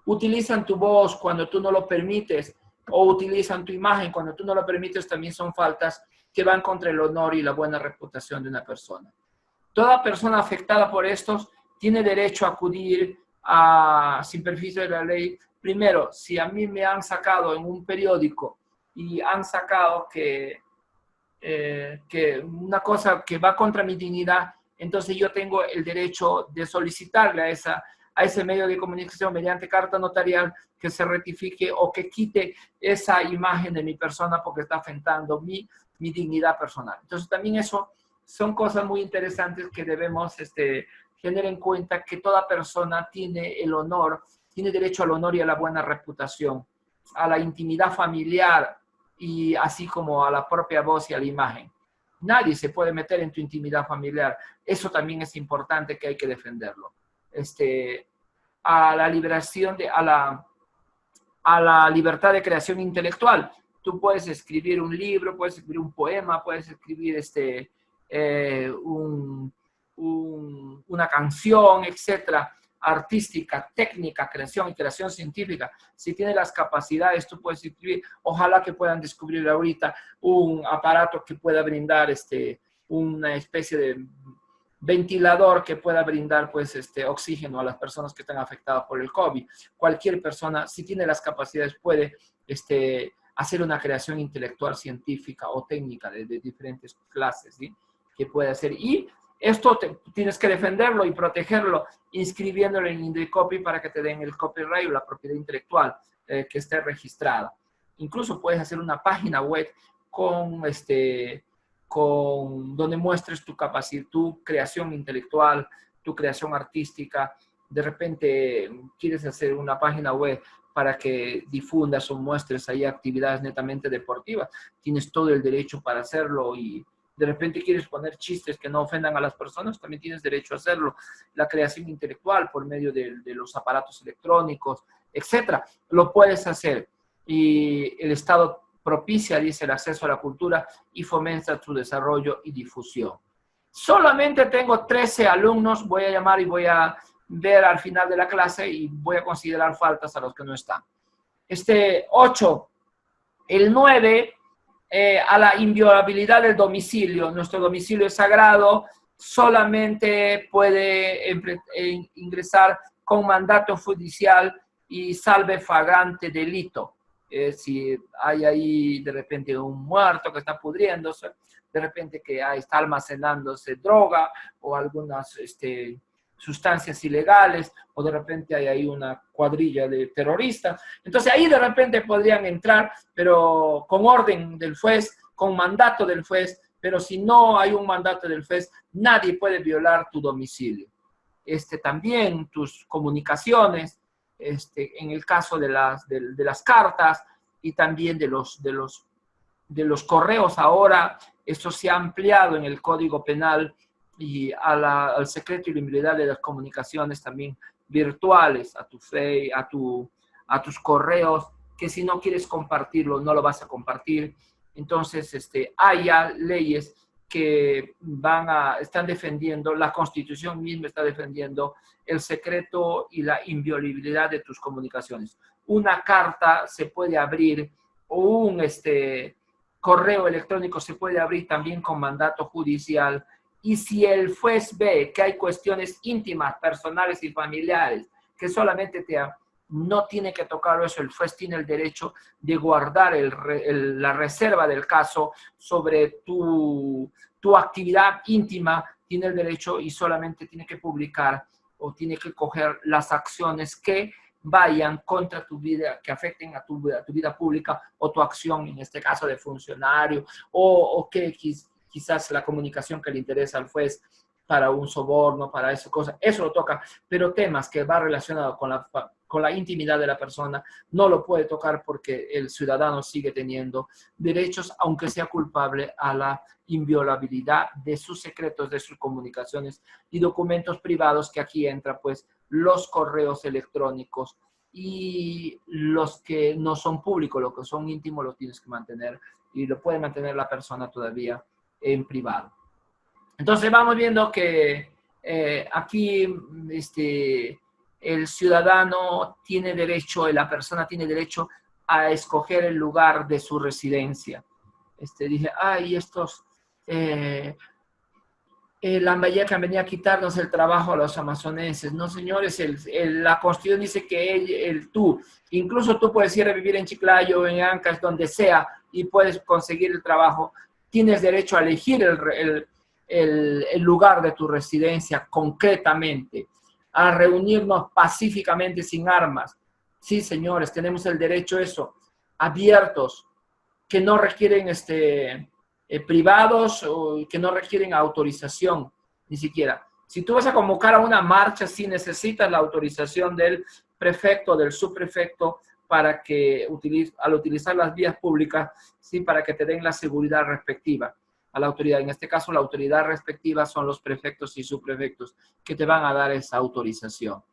utilizan tu voz cuando tú no lo permites o utilizan tu imagen cuando tú no lo permites, también son faltas que van contra el honor y la buena reputación de una persona. Toda persona afectada por estos tiene derecho a acudir sin perjuicio de la ley. Primero, si a mí me han sacado en un periódico y han sacado que una cosa que va contra mi dignidad, entonces yo tengo el derecho de solicitarle a ese medio de comunicación mediante carta notarial que se rectifique o que quite esa imagen de mi persona porque está afectando mi dignidad personal. Entonces también eso son cosas muy interesantes que debemos tener en cuenta, que toda persona tiene el honor, tiene derecho al honor y a la buena reputación, a la intimidad familiar y así como a la propia voz y a la imagen. Nadie se puede meter en tu intimidad familiar. Eso también es importante, que hay que defenderlo. A la liberación, a la libertad de creación intelectual. Tú puedes escribir un libro, puedes escribir un poema, puedes escribir una canción, etcétera, artística, técnica, creación y creación científica. Si tienes las capacidades, tú puedes escribir. Ojalá que puedan descubrir ahorita un aparato que pueda brindar una especie de ventilador que pueda brindar pues oxígeno a las personas que están afectadas por el COVID. Cualquier persona, si tiene las capacidades, puede hacer una creación intelectual, científica o técnica de diferentes clases, ¿sí? Que puede hacer. Y esto tienes que defenderlo y protegerlo, inscribiéndolo en Indecopy para que te den el copyright o la propiedad intelectual que esté registrada. Incluso puedes hacer una página web donde muestres tu capacidad, tu creación intelectual, tu creación artística. De repente quieres hacer una página web para que difundas o muestres ahí actividades netamente deportivas. Tienes todo el derecho para hacerlo, y de repente quieres poner chistes que no ofendan a las personas, también tienes derecho a hacerlo. La creación intelectual por medio de los aparatos electrónicos, etcétera, lo puedes hacer. Y el Estado propicia, dice, el acceso a la cultura y fomenta su desarrollo y difusión. Solamente tengo 13 alumnos, voy a llamar y voy a ver al final de la clase y voy a considerar faltas a los que no están. 8, el 9, a la inviolabilidad del domicilio. Nuestro domicilio es sagrado, solamente puede ingresar con mandato judicial y salve flagrante delito. Si hay ahí de repente un muerto que está pudriéndose, de repente que está almacenándose droga o algunas sustancias ilegales, o de repente hay ahí una cuadrilla de terroristas. Entonces ahí de repente podrían entrar, pero con orden del juez, con mandato del juez, pero si no hay un mandato del juez, nadie puede violar tu domicilio. También tus comunicaciones, en el caso de las cartas y también de los correos ahora, esto se ha ampliado en el Código Penal y al secreto y la inviolabilidad de las comunicaciones también virtuales, a tus correos, que si no quieres compartirlo, no lo vas a compartir. Entonces, hay ya leyes que están defendiendo, la Constitución misma está defendiendo el secreto y la inviolabilidad de tus comunicaciones. Una carta se puede abrir, o un correo electrónico se puede abrir también con mandato judicial, y si el juez ve que hay cuestiones íntimas, personales y familiares, que solamente no tiene que tocar eso, el juez tiene el derecho de guardar la reserva del caso sobre tu actividad íntima, tiene el derecho y solamente tiene que publicar o tiene que coger las acciones que vayan contra tu vida, que afecten a tu vida pública o tu acción, en este caso de funcionario, o que quizás la comunicación que le interesa al juez para un soborno, para esa cosa, eso lo toca, pero temas que va relacionado con la intimidad de la persona, no lo puede tocar porque el ciudadano sigue teniendo derechos, aunque sea culpable, a la inviolabilidad de sus secretos, de sus comunicaciones y documentos privados, que aquí entra pues los correos electrónicos y los que no son públicos, los que son íntimos los tienes que mantener y lo puede mantener la persona todavía en privado. Entonces vamos viendo que aquí el ciudadano tiene derecho, la persona tiene derecho a escoger el lugar de su residencia. Dije, ay, estos Lambayeque venía a quitarnos el trabajo a los amazonenses. No, señores, la Constitución dice que incluso tú puedes ir a vivir en Chiclayo, en Ancash, donde sea, y puedes conseguir el trabajo. Tienes derecho a elegir el lugar de tu residencia concretamente, a reunirnos pacíficamente sin armas. Sí, señores, tenemos el derecho a eso, abiertos, que no requieren privados o que no requieren autorización, ni siquiera. Si tú vas a convocar a una marcha, sí necesitas la autorización del prefecto, del subprefecto, para que al utilizar las vías públicas, sí, para que te den la seguridad respectiva a la autoridad. En este caso, la autoridad respectiva son los prefectos y subprefectos que te van a dar esa autorización.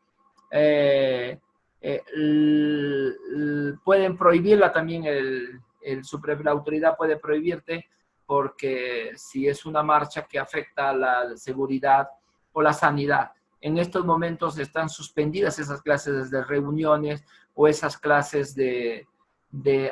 Pueden prohibirla también, la autoridad puede prohibirte, porque si es una marcha que afecta a la seguridad o la sanidad. En estos momentos están suspendidas esas clases de reuniones o esas clases de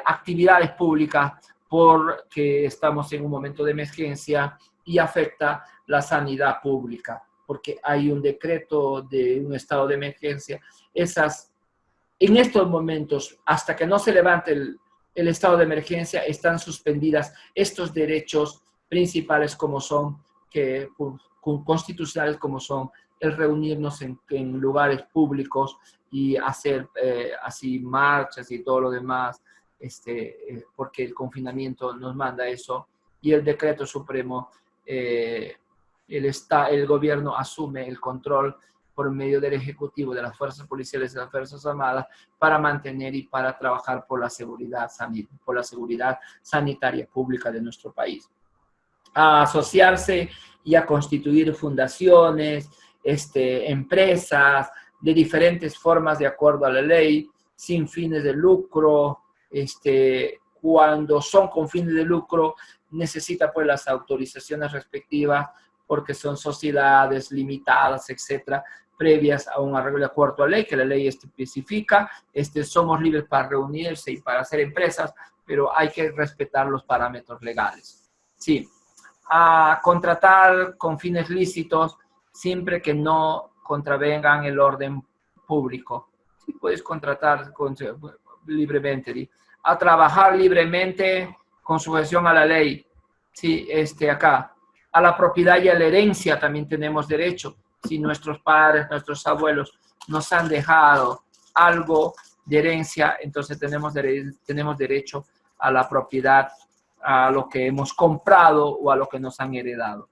actividades públicas, porque estamos en un momento de emergencia y afecta la sanidad pública, porque hay un decreto de un estado de emergencia. En estos momentos, hasta que no se levante el estado de emergencia, están suspendidas estos derechos principales constitucionales, como son el reunirnos en lugares públicos y hacer así marchas y todo lo demás, porque el confinamiento nos manda eso, y el decreto supremo, el gobierno asume el control por medio del Ejecutivo, de las fuerzas policiales y las fuerzas armadas, para mantener y para trabajar por la seguridad sanitaria pública de nuestro país. A asociarse y a constituir fundaciones, empresas de diferentes formas de acuerdo a la ley, sin fines de lucro. Cuando son con fines de lucro, necesita pues las autorizaciones respectivas, porque son sociedades limitadas, etcétera, previas a un arreglo de acuerdo a ley, que la ley especifica. Somos libres para reunirse y para hacer empresas, pero hay que respetar los parámetros legales. Sí. A contratar con fines lícitos, siempre que no contravengan el orden público. Sí, puedes contratar libremente. A trabajar libremente con sujeción a la ley. Sí, acá. A la propiedad y a la herencia también tenemos derecho. si nuestros padres, nuestros abuelos nos han dejado algo de herencia, entonces tenemos derecho a la propiedad, a lo que hemos comprado o a lo que nos han heredado.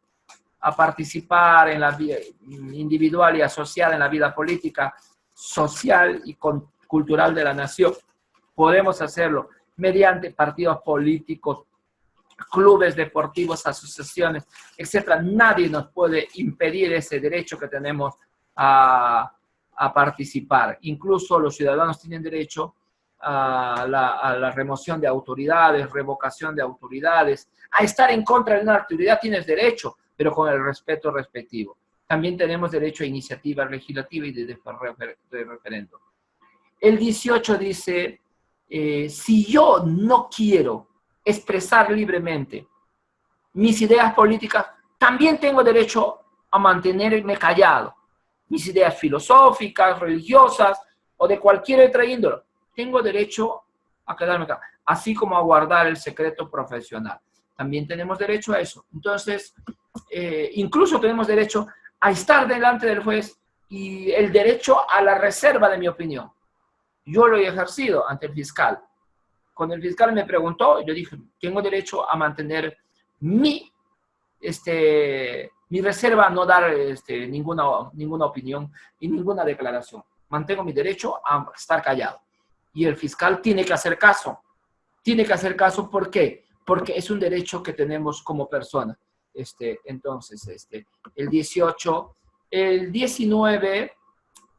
A participar en la vida individual y asociada en la vida política, social y cultural de la nación. Podemos hacerlo mediante partidos políticos, clubes deportivos, asociaciones, etc. Nadie nos puede impedir ese derecho que tenemos a participar. Incluso los ciudadanos tienen derecho a la remoción de autoridades, revocación de autoridades, a estar en contra de una autoridad tienes derecho, pero con el respeto respectivo. También tenemos derecho a iniciativa legislativa y de referéndum. El 18 dice, si yo no quiero expresar libremente mis ideas políticas, también tengo derecho a mantenerme callado. Mis ideas filosóficas, religiosas o de cualquier otra índole. Tengo derecho a quedarme callado, así como a guardar el secreto profesional. También tenemos derecho a eso. Entonces, incluso tenemos derecho a estar delante del juez y el derecho a la reserva de mi opinión. Yo lo he ejercido ante el fiscal. Cuando el fiscal me preguntó, yo dije, tengo derecho a mantener mi reserva, a no dar ninguna opinión y ninguna declaración. Mantengo mi derecho a estar callado. Y el fiscal tiene que hacer caso. Tiene que hacer caso, ¿por qué? Porque es un derecho que tenemos como persona. Entonces, el 18, el 19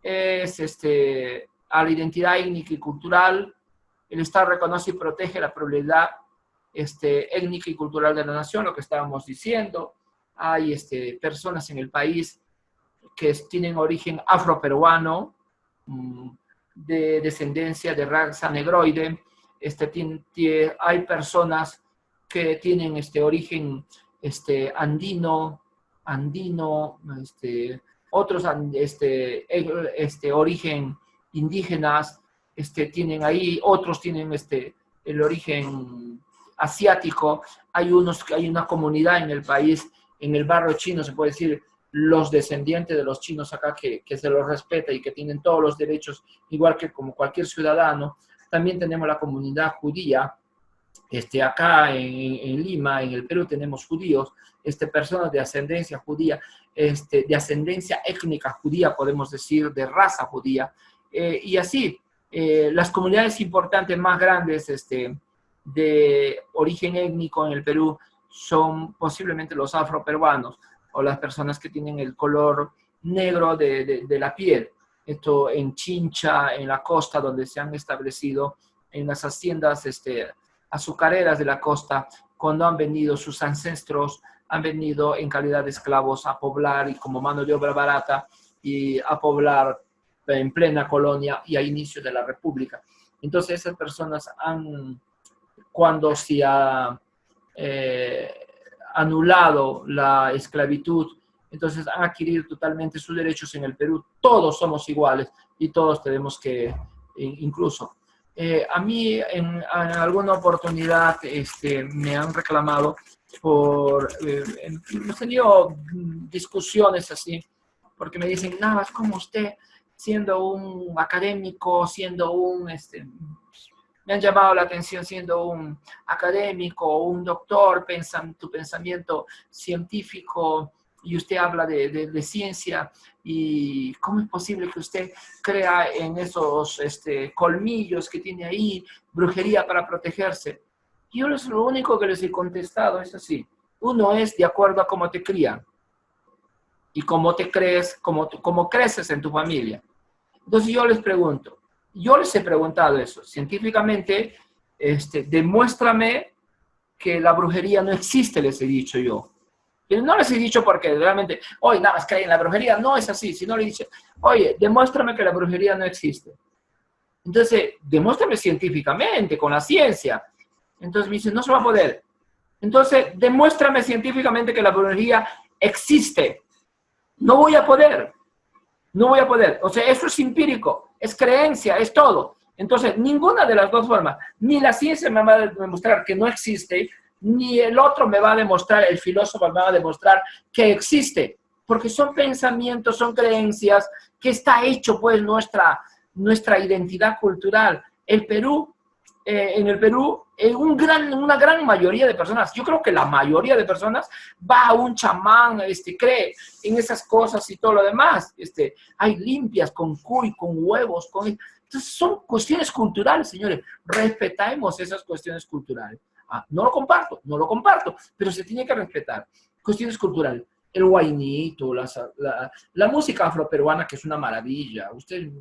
es a la identidad étnica y cultural. El Estado reconoce y protege la pluralidad étnica y cultural de la nación, lo que estábamos diciendo. Hay personas en el país que tienen origen afroperuano, de descendencia de raza negroide. Hay personas que tienen origen andino, otros origen indígenas, tienen ahí, otros tienen el origen asiático. Hay una comunidad en el país, en el barrio chino, se puede decir, los descendientes de los chinos acá, que se los respeta y que tienen todos los derechos, igual que como cualquier ciudadano. También tenemos la comunidad judía. Acá en Lima, en el Perú, tenemos judíos, personas de ascendencia judía, de ascendencia étnica judía, podemos decir, de raza judía, y así. Las comunidades importantes más grandes de origen étnico en el Perú son posiblemente los afroperuanos o las personas que tienen el color negro de la piel. Esto en Chincha, en la costa, donde se han establecido en las haciendas azucareras de la costa, cuando han venido sus ancestros, han venido en calidad de esclavos a poblar y como mano de obra barata y a poblar en plena colonia y a inicio de la República. Entonces esas personas cuando se ha anulado la esclavitud, entonces han adquirido totalmente sus derechos en el Perú. Todos somos iguales y todos tenemos que, incluso, a mí en alguna oportunidad me han reclamado hemos tenido discusiones así, porque me dicen, nada más como usted, siendo un académico, me han llamado la atención siendo un académico, un doctor, tu pensamiento científico, y usted habla de ciencia, y cómo es posible que usted crea en esos colmillos que tiene ahí, brujería para protegerse. Yo lo único que les he contestado es así. Uno es de acuerdo a cómo te crían y cómo te crees, cómo creces en tu familia. Entonces yo les pregunto, yo les he preguntado eso, científicamente, demuéstrame que la brujería no existe, les he dicho yo. Pero no les he dicho porque realmente, oye, nada más creen en la brujería, no es así, sino le dice, oye, demuéstrame que la brujería no existe. Entonces, demuéstrame científicamente, con la ciencia. Entonces me dice, no se va a poder. Entonces, demuéstrame científicamente que la brujería existe. No voy a poder. No voy a poder. O sea, eso es empírico, es creencia, es todo. Entonces, ninguna de las dos formas, ni la ciencia me va a demostrar que no existe, ni el otro me va a demostrar, el filósofo me va a demostrar que existe. porque son pensamientos, son creencias que está hecho pues nuestra identidad cultural. En el Perú, una gran mayoría de personas, yo creo que la mayoría de personas va a un chamán, cree en esas cosas y todo lo demás. Hay limpias con cuy, con huevos, entonces son cuestiones culturales, señores. Respetemos esas cuestiones culturales. No lo comparto, pero se tiene que respetar. Cuestiones culturales. El guainito, la música afroperuana, que es una maravilla. Ustedes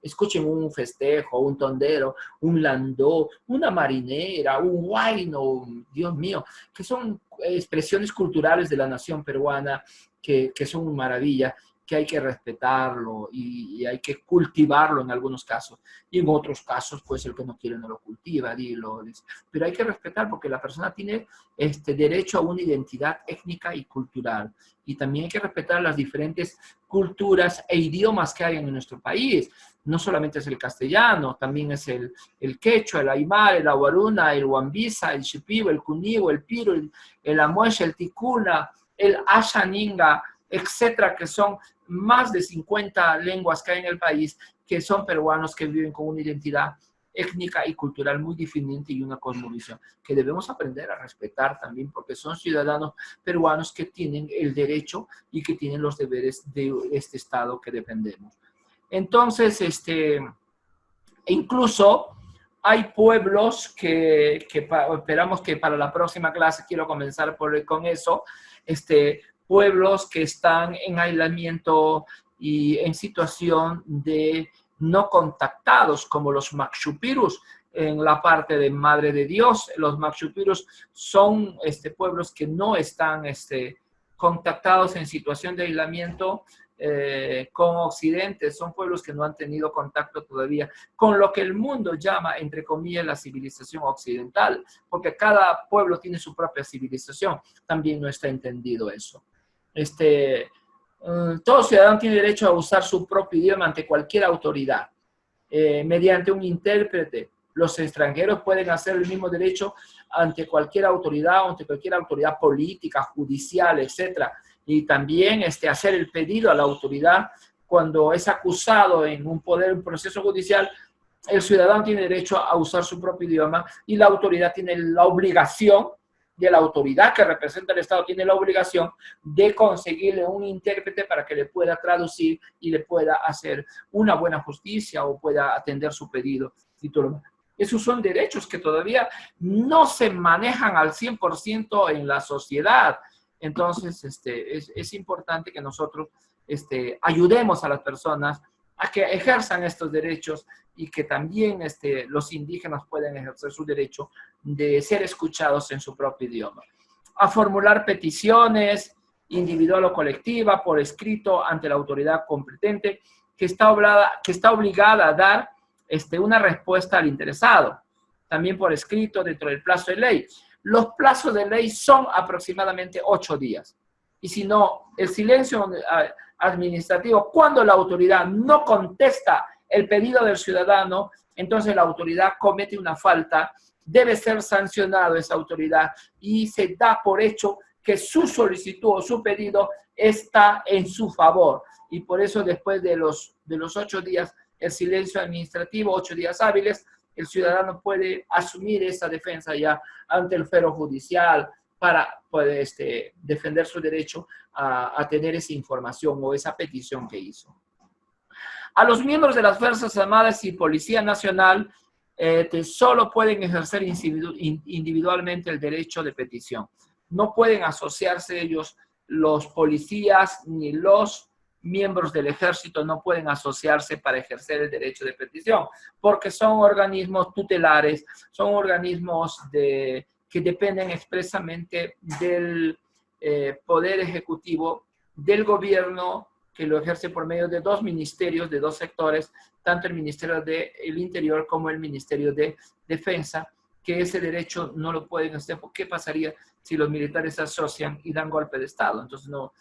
escuchen un festejo, un tondero, un landó, una marinera, un huayno, Dios mío, que son expresiones culturales de la nación peruana que son maravilla, que hay que respetarlo y hay que cultivarlo en algunos casos. Y en otros casos, pues el que no quiere no lo cultiva, pero hay que respetar porque la persona tiene derecho a una identidad étnica y cultural. Y también hay que respetar las diferentes culturas e idiomas que hay en nuestro país. No solamente es el castellano, también es el quechua, el aymara, el aguaruna, el huambisa, el shipibo, el cunigo, el piro, el amueche, el ticuna, el ashaninga, etcétera, que son más de 50 lenguas que hay en el país, que son peruanos que viven con una identidad étnica y cultural muy definida y una cosmovisión que debemos aprender a respetar también porque son ciudadanos peruanos que tienen el derecho y que tienen los deberes de este Estado que defendemos. Entonces, incluso hay pueblos que esperamos que para la próxima clase, quiero comenzar con eso, pueblos que están en aislamiento y en situación de no contactados, como los Maxupirus, en la parte de Madre de Dios. Los Maxupirus son pueblos que no están contactados en situación de aislamiento con Occidente, son pueblos que no han tenido contacto todavía con lo que el mundo llama, entre comillas, la civilización occidental, porque cada pueblo tiene su propia civilización, también no está entendido eso. Todo ciudadano tiene derecho a usar su propio idioma ante cualquier autoridad, mediante un intérprete. Los extranjeros pueden hacer el mismo derecho ante cualquier autoridad política, judicial, etc. Y también hacer el pedido a la autoridad cuando es acusado en un proceso judicial. El ciudadano tiene derecho a usar su propio idioma y la autoridad tiene la obligación, de la autoridad que representa al Estado, tiene la obligación de conseguirle un intérprete para que le pueda traducir y le pueda hacer una buena justicia o pueda atender su pedido. Esos son derechos que todavía no se manejan al 100% en la sociedad. Entonces, es importante que nosotros ayudemos a las personas a que ejerzan estos derechos y que también los indígenas puedan ejercer su derecho de ser escuchados en su propio idioma. A formular peticiones individual o colectiva por escrito ante la autoridad competente que está obligada a dar una respuesta al interesado, también por escrito dentro del plazo de ley. Los plazos de ley son aproximadamente 8 días. Y si no, el silencio administrativo, cuando la autoridad no contesta el pedido del ciudadano, entonces la autoridad comete una falta, debe ser sancionado esa autoridad y se da por hecho que su solicitud o su pedido está en su favor. Y por eso después de los 8 días, el silencio administrativo, 8 días hábiles, el ciudadano puede asumir esa defensa ya ante el fuero judicial para poder defender su derecho a tener esa información o esa petición que hizo. A los miembros de las Fuerzas Armadas y Policía Nacional solo pueden ejercer individualmente el derecho de petición. No pueden asociarse ellos, los policías ni los miembros del ejército no pueden asociarse para ejercer el derecho de petición, porque son organismos tutelares, son organismos que dependen expresamente del poder ejecutivo, del gobierno, que lo ejerce por medio de 2 ministerios, de 2 sectores, tanto el Ministerio del Interior como el Ministerio de Defensa, que ese derecho no lo pueden hacer. ¿Qué pasaría si los militares se asocian y dan golpe de Estado? Entonces no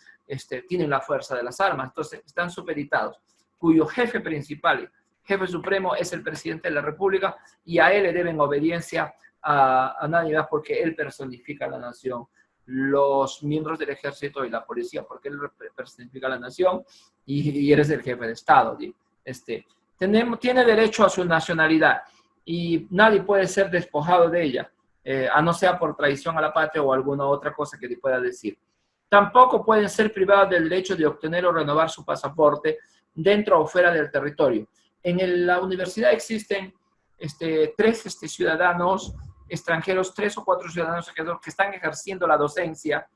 tienen la fuerza de las armas, entonces están supeditados, cuyo jefe principal, jefe supremo, es el presidente de la República y a él le deben obediencia a nadie más porque él personifica la nación los miembros del ejército y la policía, porque él representa a la nación y eres el jefe de Estado. Tiene derecho a su nacionalidad y nadie puede ser despojado de ella, a no ser por traición a la patria o alguna otra cosa que le pueda decir. Tampoco pueden ser privados del derecho de obtener o renovar su pasaporte dentro o fuera del territorio. En la universidad existen tres ciudadanos extranjeros, 3 o 4 ciudadanos extranjeros que están ejerciendo la docencia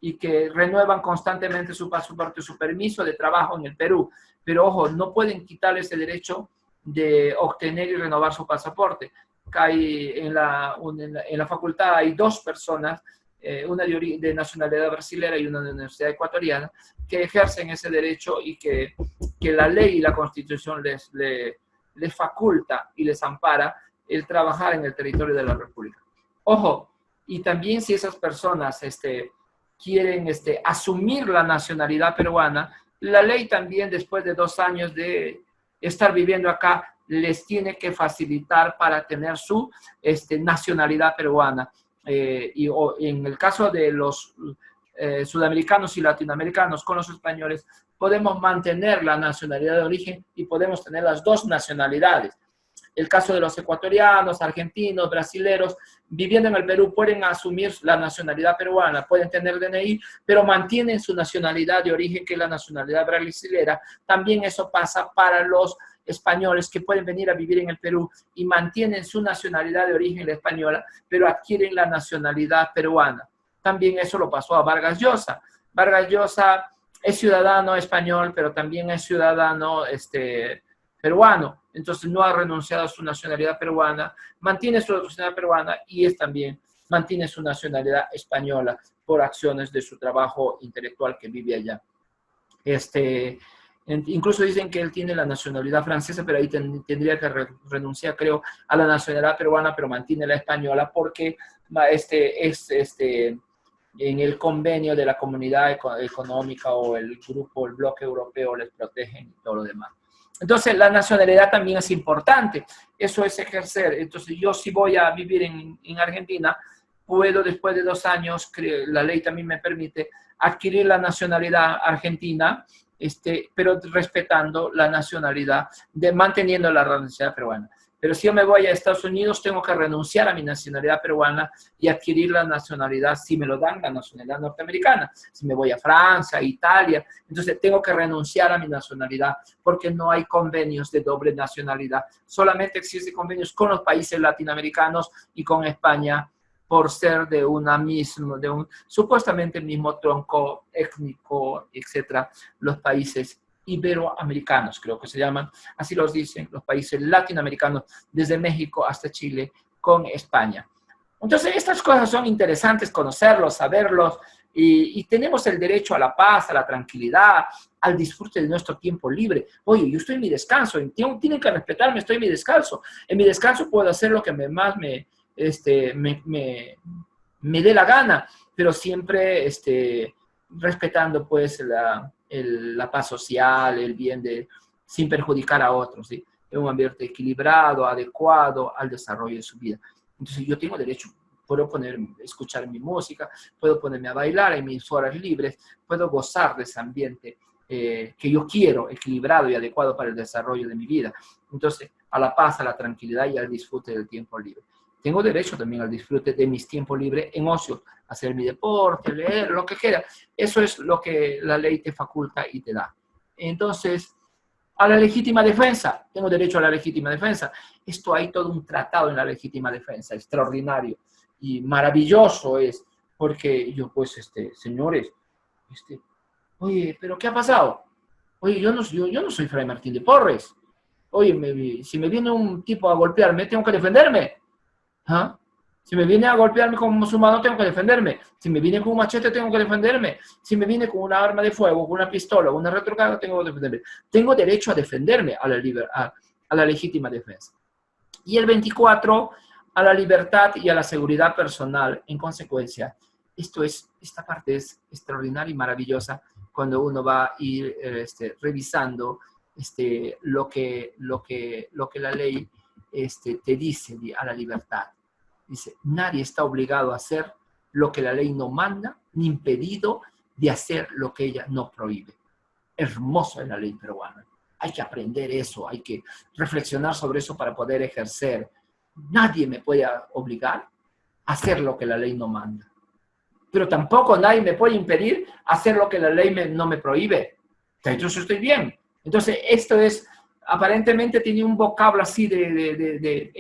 y que renuevan constantemente su pasaporte, su permiso de trabajo en el Perú. Pero ojo, no pueden quitarle ese derecho de obtener y renovar su pasaporte. En la facultad hay 2 personas, una de nacionalidad brasileña y una de nacionalidad ecuatoriana, que ejercen ese derecho y que la ley y la constitución les faculta y les ampara el trabajar en el territorio de la República. Ojo, y también si esas personas quieren asumir la nacionalidad peruana, la ley también después de 2 años de estar viviendo acá les tiene que facilitar para tener su nacionalidad peruana. En el caso de los sudamericanos y latinoamericanos con los españoles, podemos mantener la nacionalidad de origen y podemos tener las 2 nacionalidades. El caso de los ecuatorianos, argentinos, brasileros, viviendo en el Perú, pueden asumir la nacionalidad peruana, pueden tener DNI, pero mantienen su nacionalidad de origen, que es la nacionalidad brasileña. También eso pasa para los españoles que pueden venir a vivir en el Perú y mantienen su nacionalidad de origen, la española, pero adquieren la nacionalidad peruana. También eso lo pasó a Vargas Llosa. Vargas Llosa es ciudadano español, pero también es ciudadano peruano. Entonces no ha renunciado a su nacionalidad peruana, mantiene su nacionalidad peruana y también mantiene su nacionalidad española por acciones de su trabajo intelectual que vive allá. Incluso dicen que él tiene la nacionalidad francesa, pero ahí tendría que renunciar, creo, a la nacionalidad peruana, pero mantiene la española porque en el convenio de la Comunidad Económica o el grupo, el bloque europeo les protegen y todo lo demás. Entonces, la nacionalidad también es importante. Eso es ejercer. Entonces, yo si voy a vivir en Argentina, puedo después de 2 años, la ley también me permite adquirir la nacionalidad argentina, pero respetando la nacionalidad, manteniendo la nacionalidad peruana. Pero si yo me voy a Estados Unidos, tengo que renunciar a mi nacionalidad peruana y adquirir la nacionalidad, si me lo dan, la nacionalidad norteamericana. Si me voy a Francia, Italia, entonces tengo que renunciar a mi nacionalidad porque no hay convenios de doble nacionalidad. Solamente existen convenios con los países latinoamericanos y con España por ser de un supuestamente mismo tronco étnico, etcétera, los países iberoamericanos, creo que se llaman, así los dicen, los países latinoamericanos, desde México hasta Chile, con España. Entonces, estas cosas son interesantes conocerlos, saberlos, y tenemos el derecho a la paz, a la tranquilidad, al disfrute de nuestro tiempo libre. Oye, yo estoy en mi descanso, tienen que respetarme, estoy en mi descanso. En mi descanso puedo hacer lo que más me dé la gana, pero siempre respetando pues la paz social, el bien sin perjudicar a otros, ¿sí? En un ambiente equilibrado, adecuado al desarrollo de su vida. Entonces yo tengo derecho, puedo escuchar mi música, puedo ponerme a bailar en mis horas libres, puedo gozar de ese ambiente que yo quiero, equilibrado y adecuado para el desarrollo de mi vida. Entonces, a la paz, a la tranquilidad y al disfrute del tiempo libre. Tengo derecho también al disfrute de mis tiempos libres en ocio, hacer mi deporte, leer, lo que quiera. Eso es lo que la ley te faculta y te da. Entonces, a la legítima defensa, tengo derecho a la legítima defensa. Esto hay todo un tratado en la legítima defensa, extraordinario y maravilloso es, porque yo pues, señores, oye, ¿pero qué ha pasado? Oye, yo no soy Fray Martín de Porres. Oye, si me viene un tipo a golpearme, tengo que defenderme. ¿Ah? Si me viene a golpearme como musulmán, tengo que defenderme. Si me viene con un machete, tengo que defenderme. Si me viene con una arma de fuego, con una pistola, con una retrocarga, tengo que defenderme. Tengo derecho a defenderme a la legítima defensa. Y el 24, a la libertad y a la seguridad personal. En consecuencia, esta parte es extraordinaria y maravillosa cuando uno va a ir revisando lo que la ley te dice a la libertad. Dice, nadie está obligado a hacer lo que la ley no manda, ni impedido de hacer lo que ella no prohíbe. Hermoso es la ley peruana. Hay que aprender eso, hay que reflexionar sobre eso para poder ejercer. Nadie me puede obligar a hacer lo que la ley no manda. Pero tampoco nadie me puede impedir hacer lo que la ley no me prohíbe. Entonces estoy bien. Entonces esto es, aparentemente tiene un vocablo así de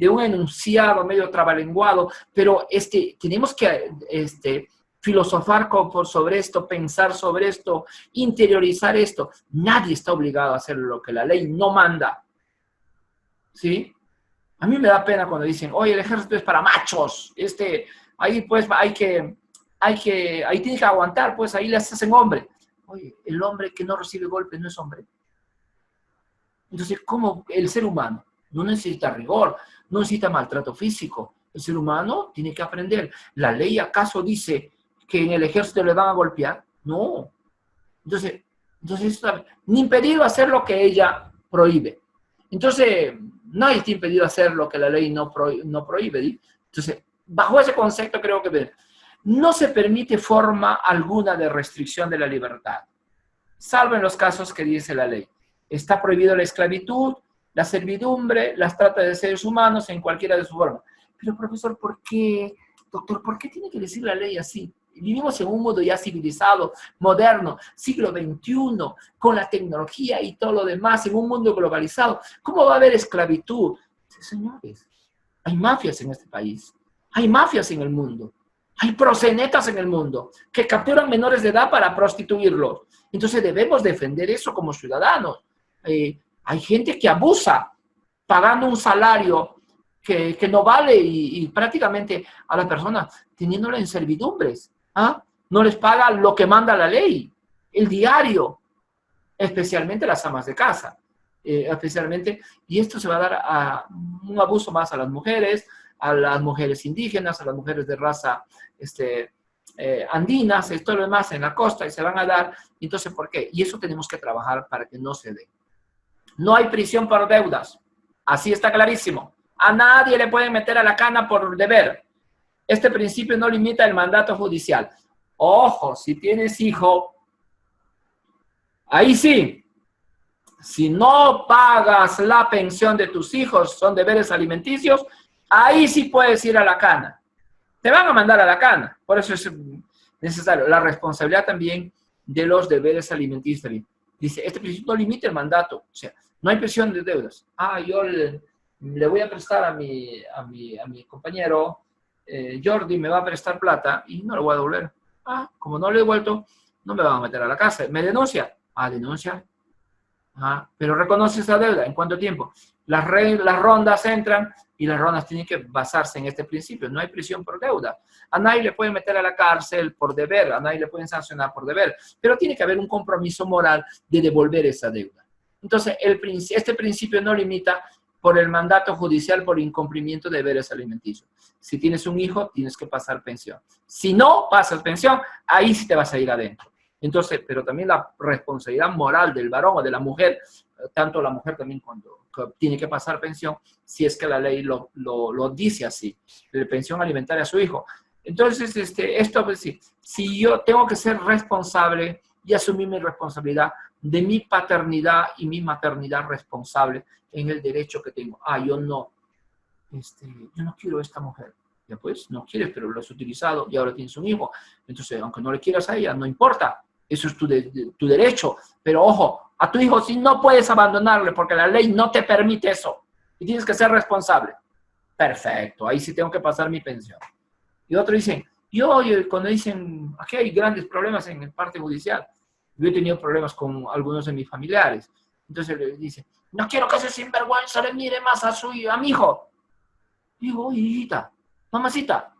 un enunciado medio trabalenguado, pero tenemos que filosofar sobre esto, pensar sobre esto, interiorizar esto. Nadie está obligado a hacer lo que la ley no manda. ¿Sí? A mí me da pena cuando dicen, oye, el ejército es para machos. Ahí pues ahí tiene que aguantar, pues ahí les hacen hombre. Oye, el hombre que no recibe golpes no es hombre. Entonces, ¿cómo el ser humano no necesita rigor, no necesita maltrato físico? El ser humano tiene que aprender. ¿La ley acaso dice que en el ejército le van a golpear? No. Entonces ni impedido hacer lo que ella prohíbe. Entonces, nadie está impedido hacer lo que la ley no prohíbe. ¿Sí? Entonces, bajo ese concepto creo que no se permite forma alguna de restricción de la libertad, salvo en los casos que dice la ley. Está prohibido la esclavitud, la servidumbre, las trata de seres humanos en cualquiera de sus formas. Pero, profesor, ¿por qué? Doctor, ¿por qué tiene que decir la ley así? Vivimos en un mundo ya civilizado, moderno, siglo XXI, con la tecnología y todo lo demás, en un mundo globalizado. ¿Cómo va a haber esclavitud? Sí, señores, hay mafias en este país, hay mafias en el mundo, hay proxenetas en el mundo que capturan menores de edad para prostituirlos. Entonces debemos defender eso como ciudadanos. Hay gente que abusa pagando un salario que no vale y prácticamente a la persona teniéndola en servidumbres. ¿Ah? No les paga lo que manda la ley, el diario, especialmente las amas de casa. Especialmente, y esto se va a dar a un abuso más a las mujeres indígenas, a las mujeres de raza andinas, esto lo demás en la costa, y se van a dar. Entonces, ¿por qué? Y eso tenemos que trabajar para que no se dé. No hay prisión por deudas, así está clarísimo. A nadie le pueden meter a la cana por deber. Este principio no limita el mandato judicial. Ojo, si tienes hijo, ahí sí. Si no pagas la pensión de tus hijos, son deberes alimenticios, ahí sí puedes ir a la cana. Te van a mandar a la cana. Por eso es necesario la responsabilidad también de los deberes alimenticios. Dice, este principio no limita el mandato. O sea, no hay presión de deudas. Yo le voy a prestar a mi compañero Jordi, me va a prestar plata y no lo voy a devolver. Como no lo he devuelto, no me van a meter a la cárcel. ¿Me denuncia? Denuncia. Pero reconoce esa deuda. ¿En cuánto tiempo? Las rondas entran y las rondas tienen que basarse en este principio. No hay prisión por deuda. A nadie le pueden meter a la cárcel por deber, a nadie le pueden sancionar por deber, pero tiene que haber un compromiso moral de devolver esa deuda. Entonces, este principio no limita por el mandato judicial por incumplimiento de deberes alimenticios. Si tienes un hijo, tienes que pasar pensión. Si no pasas pensión, ahí sí te vas a ir adentro. Entonces, pero también la responsabilidad moral del varón o de la mujer, tanto la mujer también cuando tiene que pasar pensión, si es que la ley lo dice así, de pensión alimentaria a su hijo. Entonces, esto pues sí, si yo tengo que ser responsable y asumir mi responsabilidad de mi paternidad y mi maternidad responsable en el derecho que tengo. Yo no quiero a esta mujer. Ya pues, no quieres, pero lo has utilizado y ahora tienes un hijo. Entonces, aunque no le quieras a ella, no importa. Eso es tu derecho. Pero ojo, a tu hijo sí no puedes abandonarle porque la ley no te permite eso. Y tienes que ser responsable. Perfecto, ahí sí tengo que pasar mi pensión. Y otros dicen, cuando dicen, aquí hay grandes problemas en el parte judicial. Yo he tenido problemas con algunos de mis familiares. Entonces le dice, no quiero que ese sinvergüenza le mire más a mi hijo. Digo, oye, hijita, mamacita,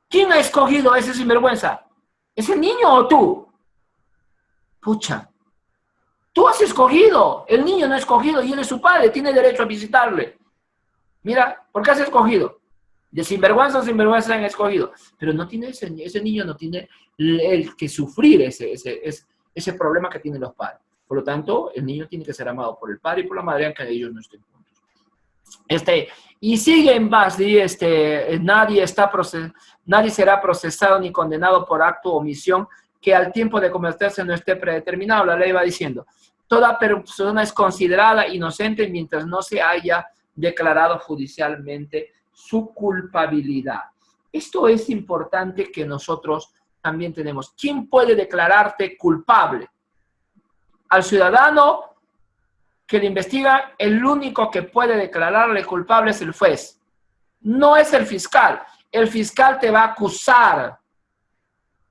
¿quién ha escogido a ese sinvergüenza? ¿Ese niño o tú? Pucha, tú has escogido, el niño no ha escogido y él es su padre, tiene derecho a visitarle. Mira, ¿por qué has escogido? De sinvergüenza o sinvergüenza han escogido. Pero no tiene ese niño no tiene el que sufrir ese problema que tienen los padres. Por lo tanto, el niño tiene que ser amado por el padre y por la madre, aunque ellos no estén juntos. Y siguen más, nadie será procesado ni condenado por acto o omisión que al tiempo de cometerse no esté predeterminado. La ley va diciendo, toda persona es considerada inocente mientras no se haya declarado judicialmente su culpabilidad. Esto es importante que nosotros también tenemos. ¿Quién puede declararte culpable? Al ciudadano que le investiga, el único que puede declararle culpable es el juez. No es el fiscal. El fiscal te va a acusar,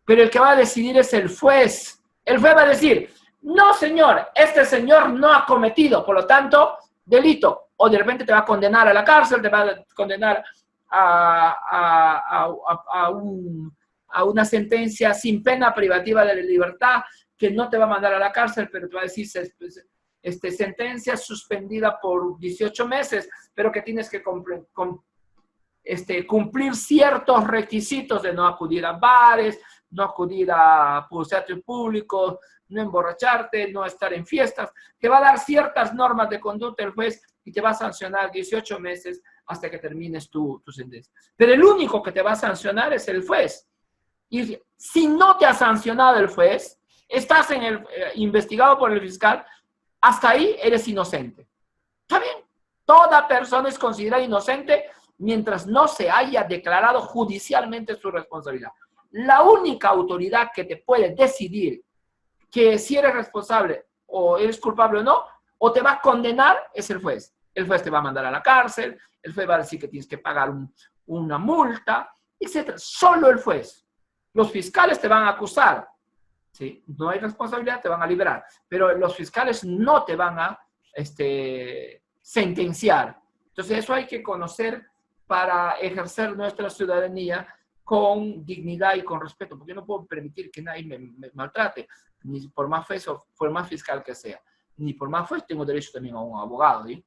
pero el que va a decidir es el juez. El juez va a decir, no señor, este señor no ha cometido, por lo tanto, delito. O de repente te va a condenar a la cárcel, te va a condenar a una sentencia sin pena privativa de la libertad, que no te va a mandar a la cárcel, pero te va a decir sentencia suspendida por 18 meses, pero que tienes que cumplir ciertos requisitos de no acudir a bares, no acudir a teatros públicos, no emborracharte, no estar en fiestas. Te va a dar ciertas normas de conducta el juez y te va a sancionar 18 meses hasta que termines tu sentencia. Pero el único que te va a sancionar es el juez. Y si no te ha sancionado el juez, estás investigado por el fiscal, hasta ahí eres inocente. ¿Está bien? Toda persona es considerada inocente mientras no se haya declarado judicialmente su responsabilidad. La única autoridad que te puede decidir que si eres responsable o eres culpable o no, o te va a condenar, es el juez. El juez te va a mandar a la cárcel, el juez va a decir que tienes que pagar una multa, etc. Solo el juez. Los fiscales te van a acusar. ¿Sí? No hay responsabilidad, te van a liberar. Pero los fiscales no te van a sentenciar. Entonces eso hay que conocer para ejercer nuestra ciudadanía con dignidad y con respeto, porque yo no puedo permitir que nadie me maltrate, ni por más juez o por más fiscal que sea, ni por más juez tengo derecho también a un abogado. ¿Sí?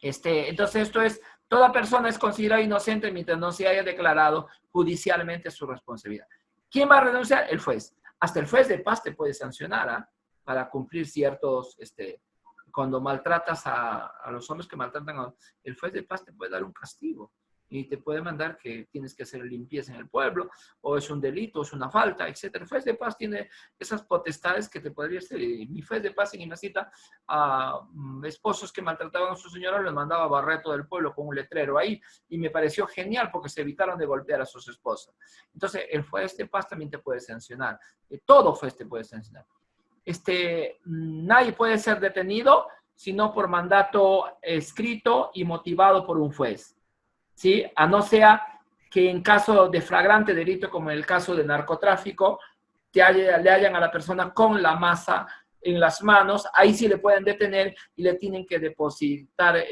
Entonces esto es, toda persona es considerada inocente mientras no se haya declarado judicialmente su responsabilidad. ¿Quién va a renunciar? El juez. Hasta el juez de paz te puede sancionar para cumplir ciertos, cuando maltratas a los hombres que maltratan, el juez de paz te puede dar un castigo y te puede mandar que tienes que hacer limpieza en el pueblo, o es un delito, o es una falta, etc. El juez de paz tiene esas potestades que te podría hacer. Mi juez de paz en Inacita a esposos que maltrataban a su señora les mandaba a barrer todo el pueblo con un letrero ahí, y me pareció genial porque se evitaron de golpear a sus esposas. Entonces, el juez de paz también te puede sancionar. Todo juez te puede sancionar. Nadie puede ser detenido sino por mandato escrito y motivado por un juez. ¿Sí? A no ser que en caso de flagrante delito, como en el caso de narcotráfico, le hallan a la persona con la masa en las manos, ahí sí le pueden detener y le tienen que detener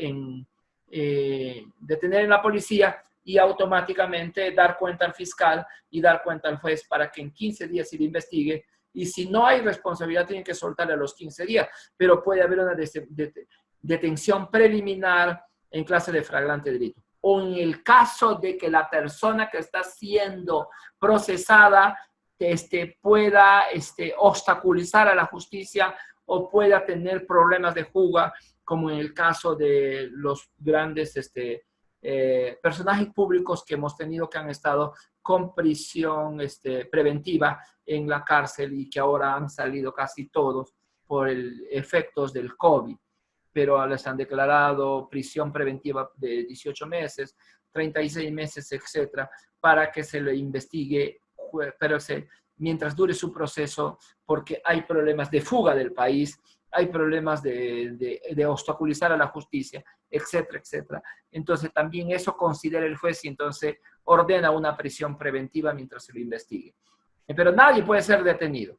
en la policía y automáticamente dar cuenta al fiscal y dar cuenta al juez para que en 15 días se le investigue. Y si no hay responsabilidad, tienen que soltarle a los 15 días, pero puede haber una detención preliminar en clase de flagrante delito. O en el caso de que la persona que está siendo procesada pueda obstaculizar a la justicia o pueda tener problemas de fuga, como en el caso de los grandes personajes públicos que hemos tenido que han estado con prisión preventiva en la cárcel y que ahora han salido casi todos por efectos del COVID. Pero les han declarado prisión preventiva de 18 meses, 36 meses, etcétera, para que se le investigue, pero mientras dure su proceso, porque hay problemas de fuga del país, hay problemas de obstaculizar a la justicia, etcétera, etcétera. Entonces también eso considera el juez y entonces ordena una prisión preventiva mientras se lo investigue. Pero nadie puede ser detenido.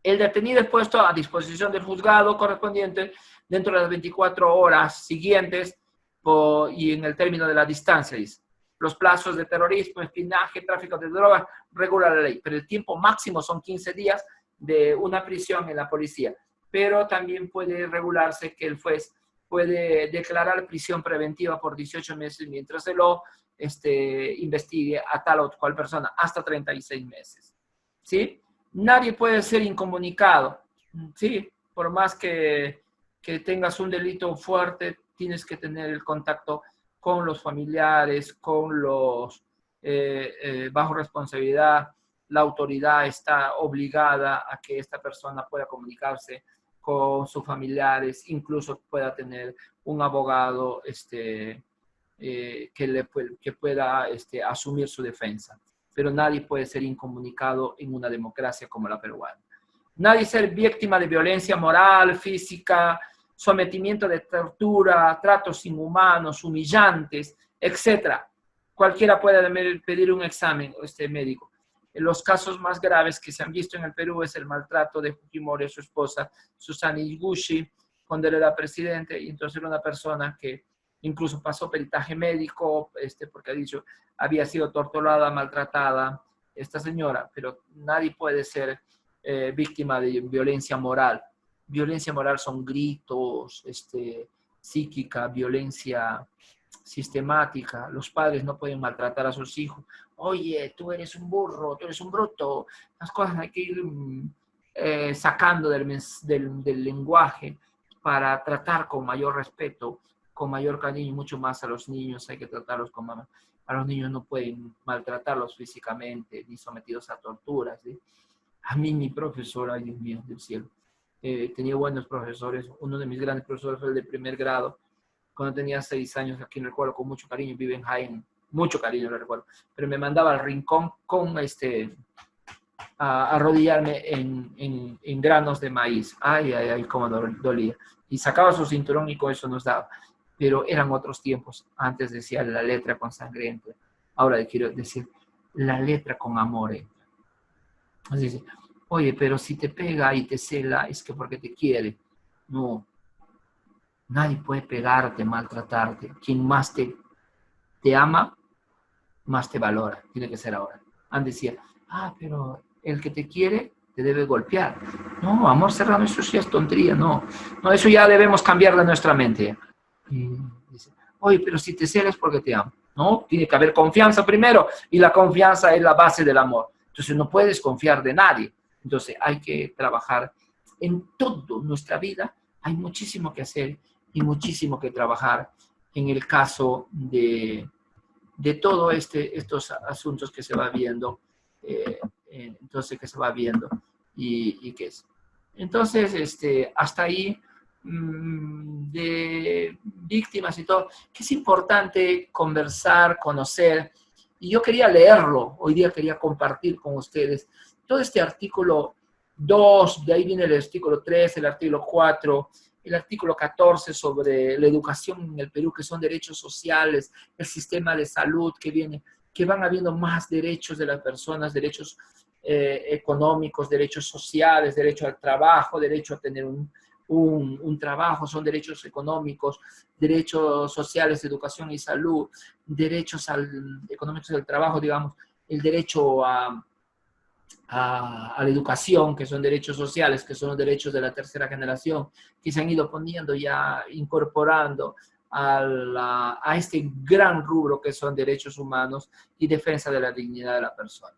El detenido es puesto a disposición del juzgado correspondiente dentro de las 24 horas siguientes y en el término de la distancia, dice. Los plazos de terrorismo, espionaje, tráfico de drogas, regula la ley, pero el tiempo máximo son 15 días de una prisión en la policía. Pero también puede regularse que el juez puede declarar prisión preventiva por 18 meses mientras se lo investigue a tal o cual persona, hasta 36 meses. ¿Sí? Nadie puede ser incomunicado, ¿sí? Por más que tengas un delito fuerte, tienes que tener el contacto con los familiares, con los bajo responsabilidad. La autoridad está obligada a que esta persona pueda comunicarse con sus familiares, incluso pueda tener un abogado que pueda asumir su defensa. Pero nadie puede ser incomunicado en una democracia como la peruana. Nadie ser víctima de violencia moral, física, sometimiento de tortura, tratos inhumanos, humillantes, etc. Cualquiera puede pedir un examen médico. Los casos más graves que se han visto en el Perú es el maltrato de Fujimori a su esposa, Susana Iguchi, cuando él era presidente, y entonces era una persona que incluso pasó peritaje médico, porque ha dicho, había sido torturada, maltratada, esta señora, pero nadie puede ser víctima de violencia moral. Violencia moral son gritos, psíquica, violencia sistemática. Los padres no pueden maltratar a sus hijos. Oye, tú eres un burro, tú eres un bruto. Las cosas hay que ir sacando del lenguaje para tratar con mayor respeto, con mayor cariño, mucho más a los niños. Hay que tratarlos con mamá. A los niños no pueden maltratarlos físicamente ni sometidos a torturas, ¿sí? A mí mi profesor, ay Dios mío del cielo, tenía buenos profesores. Uno de mis grandes profesores fue el de primer grado, cuando tenía 6 años, aquí en el recuerdo con mucho cariño, vive en Jaén, mucho cariño lo recuerdo, pero me mandaba al rincón con a arrodillarme en granos de maíz. Ay, ay, ay, cómo dolía. Y sacaba su cinturón y con eso nos daba. Pero eran otros tiempos. Antes decía la letra con sangre entra. Ahora quiero decir la letra con amor entra. Así dice, oye, pero si te pega y te cela es que porque te quiere. No. Nadie puede pegarte, maltratarte. Quien más te ama, más te valora. Tiene que ser ahora. Antes decía, pero el que te quiere te debe golpear. No, amor cerrado, eso sí es tontería. No, eso ya debemos cambiar de nuestra mente. Y dice, oye, pero si te celas es porque te amo. No, tiene que haber confianza primero. Y la confianza es la base del amor. Entonces no puedes confiar de nadie. Entonces hay que trabajar en toda nuestra vida. Hay muchísimo que hacer y muchísimo que trabajar en el caso de todos estos asuntos que se va viendo, entonces que se va viendo y qué es. Entonces, hasta ahí de víctimas y todo, que es importante conversar, conocer, y yo quería leerlo, hoy día quería compartir con ustedes todo este artículo 2, de ahí viene el artículo 3, el artículo 4, el artículo 14 sobre la educación en el Perú, que son derechos sociales, el sistema de salud que van habiendo más derechos de las personas, derechos económicos, derechos sociales, derecho al trabajo, derecho a tener un trabajo, son derechos económicos, derechos sociales, educación y salud, derechos económicos del trabajo, digamos, el derecho a la educación, que son derechos sociales, que son los derechos de la tercera generación, que se han ido poniendo ya, incorporando a este gran rubro que son derechos humanos y defensa de la dignidad de la persona.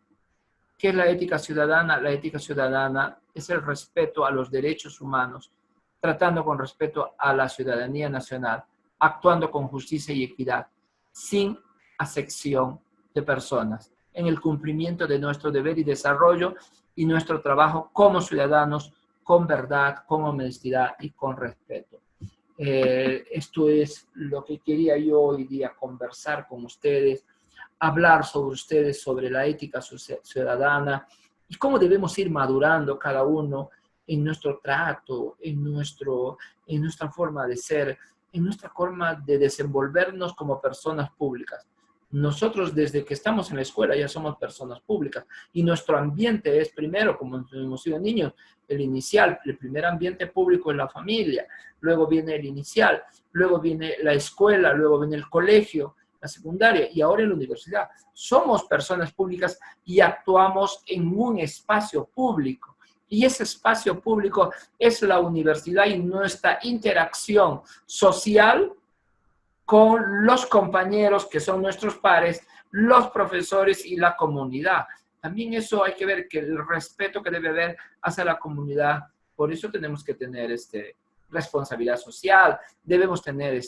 ¿Qué es la ética ciudadana? La ética ciudadana es el respeto a los derechos humanos, tratando con respeto a la ciudadanía nacional, actuando con justicia y equidad, sin acepción de personas, en el cumplimiento de nuestro deber y desarrollo y nuestro trabajo como ciudadanos, con verdad, con honestidad y con respeto. Esto es lo que quería yo hoy día conversar con ustedes, hablar sobre ustedes, sobre la ética ciudadana y cómo debemos ir madurando cada uno en nuestro trato, en nuestra forma de ser, en nuestra forma de desenvolvernos como personas públicas. Nosotros desde que estamos en la escuela ya somos personas públicas y nuestro ambiente es primero, como hemos sido niños, el inicial, el primer ambiente público es la familia, luego viene el inicial, luego viene la escuela, luego viene el colegio, la secundaria y ahora en la universidad. Somos personas públicas y actuamos en un espacio público. Y ese espacio público es la universidad y nuestra interacción social con los compañeros que son nuestros pares, los profesores y la comunidad. También eso hay que ver que el respeto que debe haber hacia la comunidad, por eso tenemos que tener responsabilidad social, debemos tener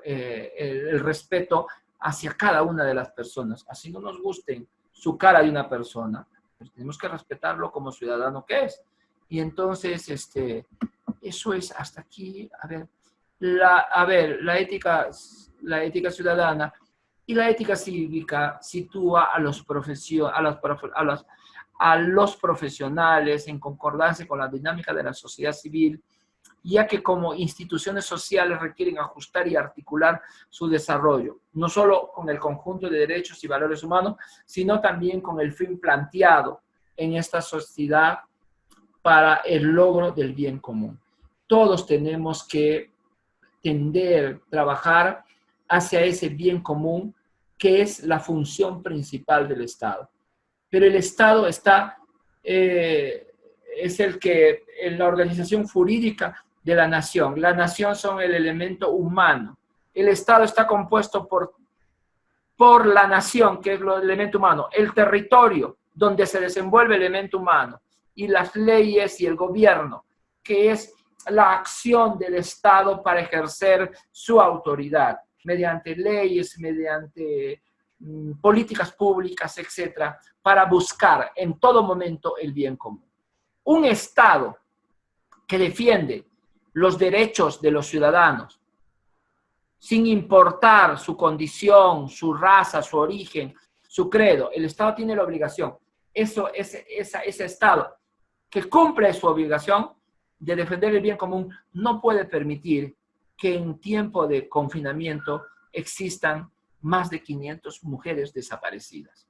el respeto hacia cada una de las personas. Así no nos guste su cara de una persona, pero tenemos que respetarlo como ciudadano que es. Y entonces, eso es hasta aquí. A ver, la ética ciudadana y la ética cívica sitúa a los profesionales en concordancia con la dinámica de la sociedad civil, ya que como instituciones sociales requieren ajustar y articular su desarrollo, no solo con el conjunto de derechos y valores humanos, sino también con el fin planteado en esta sociedad para el logro del bien común. Todos tenemos que trabajar hacia ese bien común, que es la función principal del Estado. Pero el Estado es el que, en la organización jurídica de la nación. La nación son el elemento humano. El Estado está compuesto por la nación, que es el elemento humano, el territorio donde se desenvuelve el elemento humano, y las leyes y el gobierno, que es la acción del Estado para ejercer su autoridad, mediante leyes, mediante políticas públicas, etcétera, para buscar en todo momento el bien común. Un Estado que defiende los derechos de los ciudadanos, sin importar su condición, su raza, su origen, su credo, el Estado tiene la obligación, ese Estado que cumple su obligación de defender el bien común, no puede permitir que en tiempo de confinamiento existan más de 500 mujeres desaparecidas.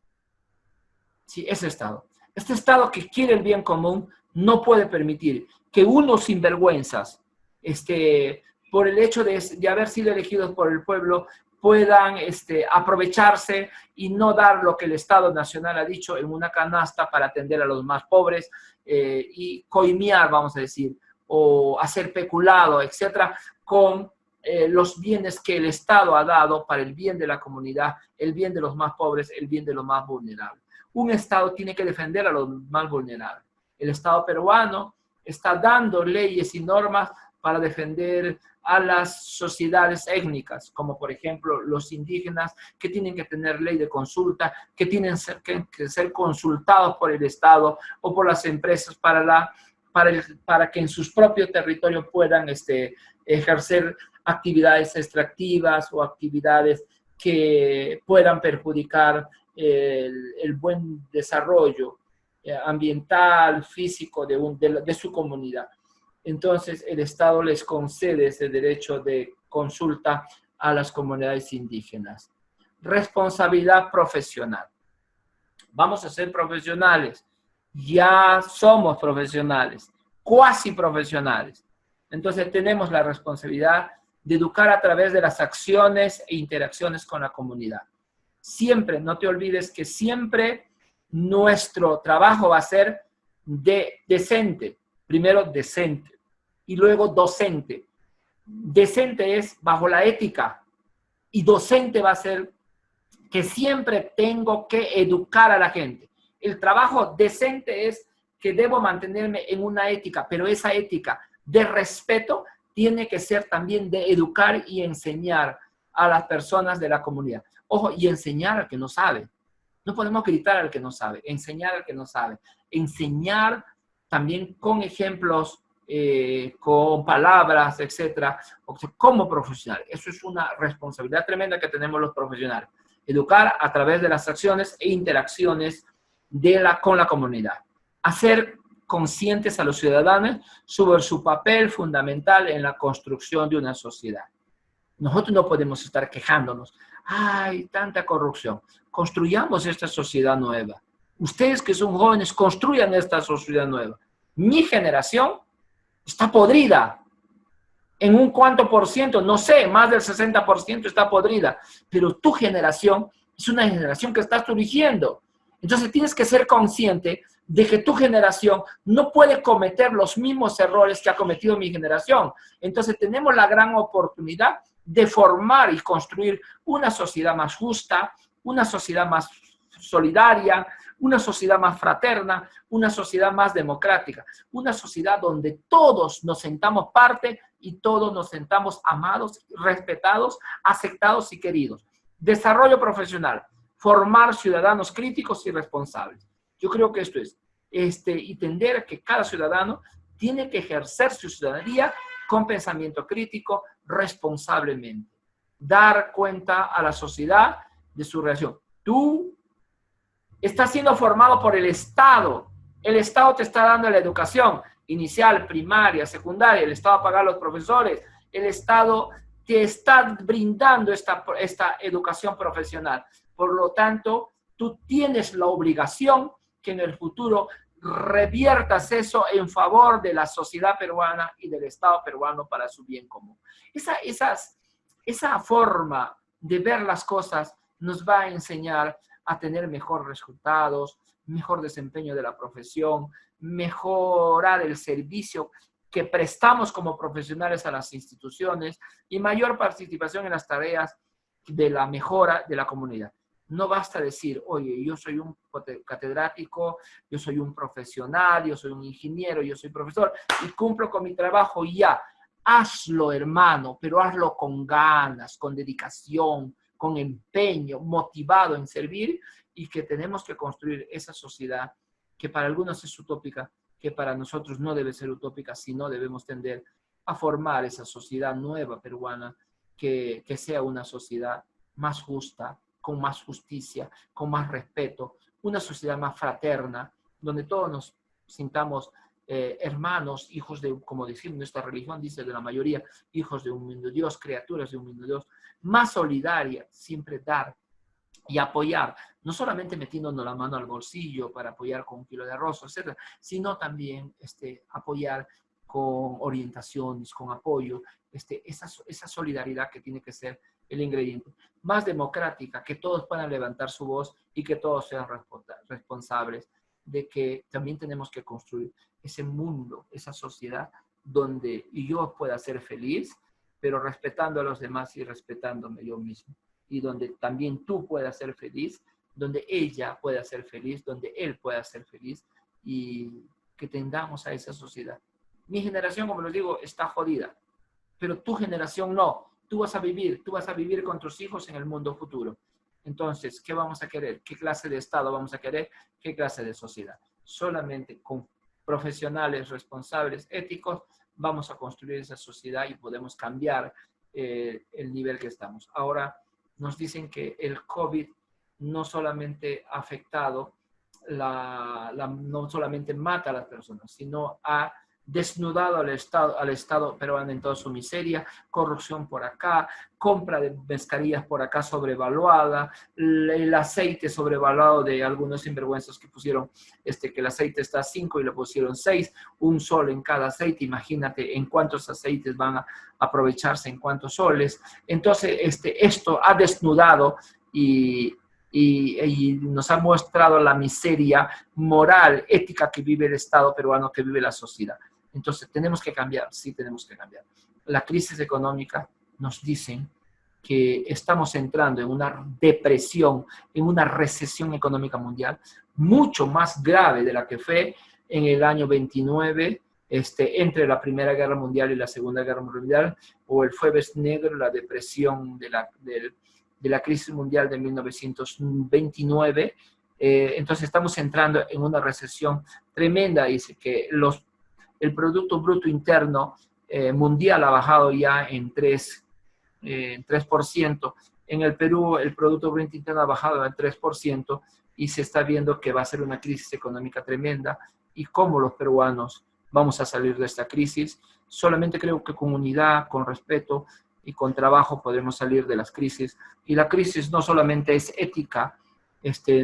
Sí, ese Estado. Este Estado que quiere el bien común no puede permitir que unos sinvergüenzas, por el hecho de haber sido elegidos por el pueblo, puedan aprovecharse y no dar lo que el Estado Nacional ha dicho en una canasta para atender a los más pobres y coimear, vamos a decir, o hacer peculado, etcétera, con los bienes que el Estado ha dado para el bien de la comunidad, el bien de los más pobres, el bien de los más vulnerables. Un Estado tiene que defender a los más vulnerables. El Estado peruano está dando leyes y normas para defender a las sociedades étnicas, como por ejemplo los indígenas, que tienen que tener ley de consulta, que tienen que ser consultados por el Estado o por las empresas para que en sus propios territorios puedan ejercer actividades extractivas o actividades que puedan perjudicar el buen desarrollo ambiental, físico de su comunidad. Entonces, el Estado les concede ese derecho de consulta a las comunidades indígenas. Responsabilidad profesional. Vamos a ser profesionales. Ya somos profesionales, cuasi profesionales. Entonces, tenemos la responsabilidad de educar a través de las acciones e interacciones con la comunidad. Siempre, no te olvides que siempre nuestro trabajo va a ser decente. Primero, decente y luego docente. Decente es bajo la ética y docente va a ser que siempre tengo que educar a la gente. El trabajo decente es que debo mantenerme en una ética, pero esa ética de respeto tiene que ser también de educar y enseñar a las personas de la comunidad. Ojo, y enseñar al que no sabe. No podemos gritar al que no sabe, enseñar al que no sabe. Enseñar también con ejemplos, con palabras, etcétera, como profesional. Eso es una responsabilidad tremenda que tenemos los profesionales. Educar a través de las acciones e interacciones con la comunidad. Hacer conscientes a los ciudadanos sobre su papel fundamental en la construcción de una sociedad. Nosotros no podemos estar quejándonos. ¡Ay, tanta corrupción! Construyamos esta sociedad nueva. Ustedes que son jóvenes, construyan esta sociedad nueva. Mi generación está podrida. En un cuánto por ciento, no sé, más del 60% está podrida. Pero tu generación es una generación que está surgiendo. Entonces tienes que ser consciente de que tu generación no puede cometer los mismos errores que ha cometido mi generación. Entonces tenemos la gran oportunidad de formar y construir una sociedad más justa, una sociedad más solidaria, una sociedad más fraterna, una sociedad más democrática, una sociedad donde todos nos sentamos parte y todos nos sentamos amados, respetados, aceptados y queridos. Desarrollo profesional, formar ciudadanos críticos y responsables. Yo creo que esto es, y entender que cada ciudadano tiene que ejercer su ciudadanía con pensamiento crítico, responsablemente. Dar cuenta a la sociedad de su relación. Tú estás siendo formado por el Estado. El Estado te está dando la educación inicial, primaria, secundaria. El Estado paga a los profesores. El Estado te está brindando esta educación profesional. Por lo tanto, tú tienes la obligación que en el futuro reviertas eso en favor de la sociedad peruana y del Estado peruano para su bien común. Esa forma de ver las cosas nos va a enseñar a tener mejores resultados, mejor desempeño de la profesión, mejorar el servicio que prestamos como profesionales a las instituciones y mayor participación en las tareas de la mejora de la comunidad. No basta decir, oye, yo soy un catedrático, yo soy un profesional, yo soy un ingeniero, yo soy profesor y cumplo con mi trabajo y ya. Hazlo, hermano, pero hazlo con ganas, con dedicación, con empeño, motivado en servir y que tenemos que construir esa sociedad que para algunos es utópica, que para nosotros no debe ser utópica, sino debemos tender a formar esa sociedad nueva peruana que sea una sociedad más justa, con más justicia, con más respeto, una sociedad más fraterna, donde todos nos sintamos hermanos, hijos de, como decimos, nuestra religión dice de la mayoría, hijos de un mismo Dios, criaturas de un mismo Dios, más solidaria, siempre dar y apoyar, no solamente metiéndonos la mano al bolsillo para apoyar con un kilo de arroz, etcétera, sino también apoyar con orientaciones, con apoyo, esa solidaridad que tiene que ser el ingrediente. Más democrática, que todos puedan levantar su voz y que todos sean responsables de que también tenemos que construir ese mundo, esa sociedad donde yo pueda ser feliz, pero respetando a los demás y respetándome yo mismo. Y donde también tú puedas ser feliz, donde ella pueda ser feliz, donde él pueda ser feliz y que tendamos a esa sociedad. Mi generación, como les digo, está jodida, pero tu generación no. Tú vas a vivir con tus hijos en el mundo futuro. Entonces, ¿qué vamos a querer? ¿Qué clase de Estado vamos a querer? ¿Qué clase de sociedad? Solamente con profesionales responsables, éticos, vamos a construir esa sociedad y podemos cambiar el nivel que estamos. Ahora nos dicen que el COVID no solamente ha afectado, no solamente mata a las personas, sino ha desnudado al Estado peruano en toda su miseria, corrupción por acá, compra de mascarillas por acá sobrevaluada, el aceite sobrevaluado de algunos sinvergüenzas que pusieron que el aceite está a 5 y le pusieron 6, un sol en cada aceite, imagínate en cuántos aceites van a aprovecharse, en cuántos soles. Entonces, esto ha desnudado y nos ha mostrado la miseria moral, ética que vive el Estado peruano, que vive la sociedad. Entonces, tenemos que cambiar, sí tenemos que cambiar. La crisis económica nos dicen que estamos entrando en una depresión, en una recesión económica mundial, mucho más grave de la que fue en el año 29, entre la Primera Guerra Mundial y la Segunda Guerra Mundial, o el Jueves Negro, la depresión de la crisis mundial de 1929. Entonces estamos entrando en una recesión tremenda. Dice que el Producto Bruto Interno mundial ha bajado ya en 3%. En el Perú el Producto Bruto Interno ha bajado en 3% y se está viendo que va a ser una crisis económica tremenda. ¿Y cómo los peruanos vamos a salir de esta crisis? Solamente creo que con unidad, con respeto y con trabajo podremos salir de las crisis. Y la crisis no solamente es ética,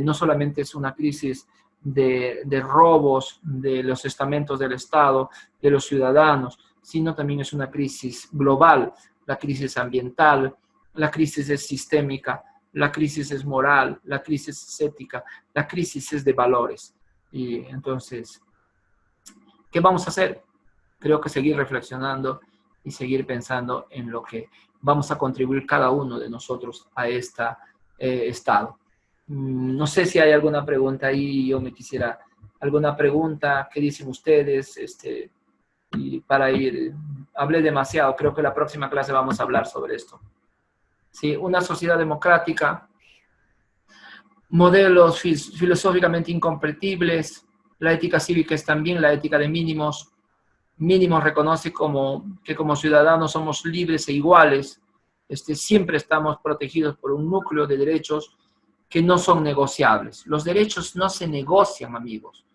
no solamente es una crisis de robos de los estamentos del Estado, de los ciudadanos, sino también es una crisis global, la crisis ambiental, la crisis es sistémica, la crisis es moral, la crisis es ética, la crisis es de valores. Y entonces, ¿qué vamos a hacer? Creo que seguir reflexionando y seguir pensando en lo que vamos a contribuir cada uno de nosotros a este estado. No sé si hay alguna pregunta ahí, yo me quisiera, alguna pregunta, ¿qué dicen ustedes? Y para ir, hablé demasiado, creo que la próxima clase vamos a hablar sobre esto. Sí, una sociedad democrática, modelos filosóficamente incompatibles, la ética cívica es también la ética de mínimos. Mínimos reconoce que como ciudadanos somos libres e iguales, siempre estamos protegidos por un núcleo de derechos que no son negociables. Los derechos no se negocian, amigos.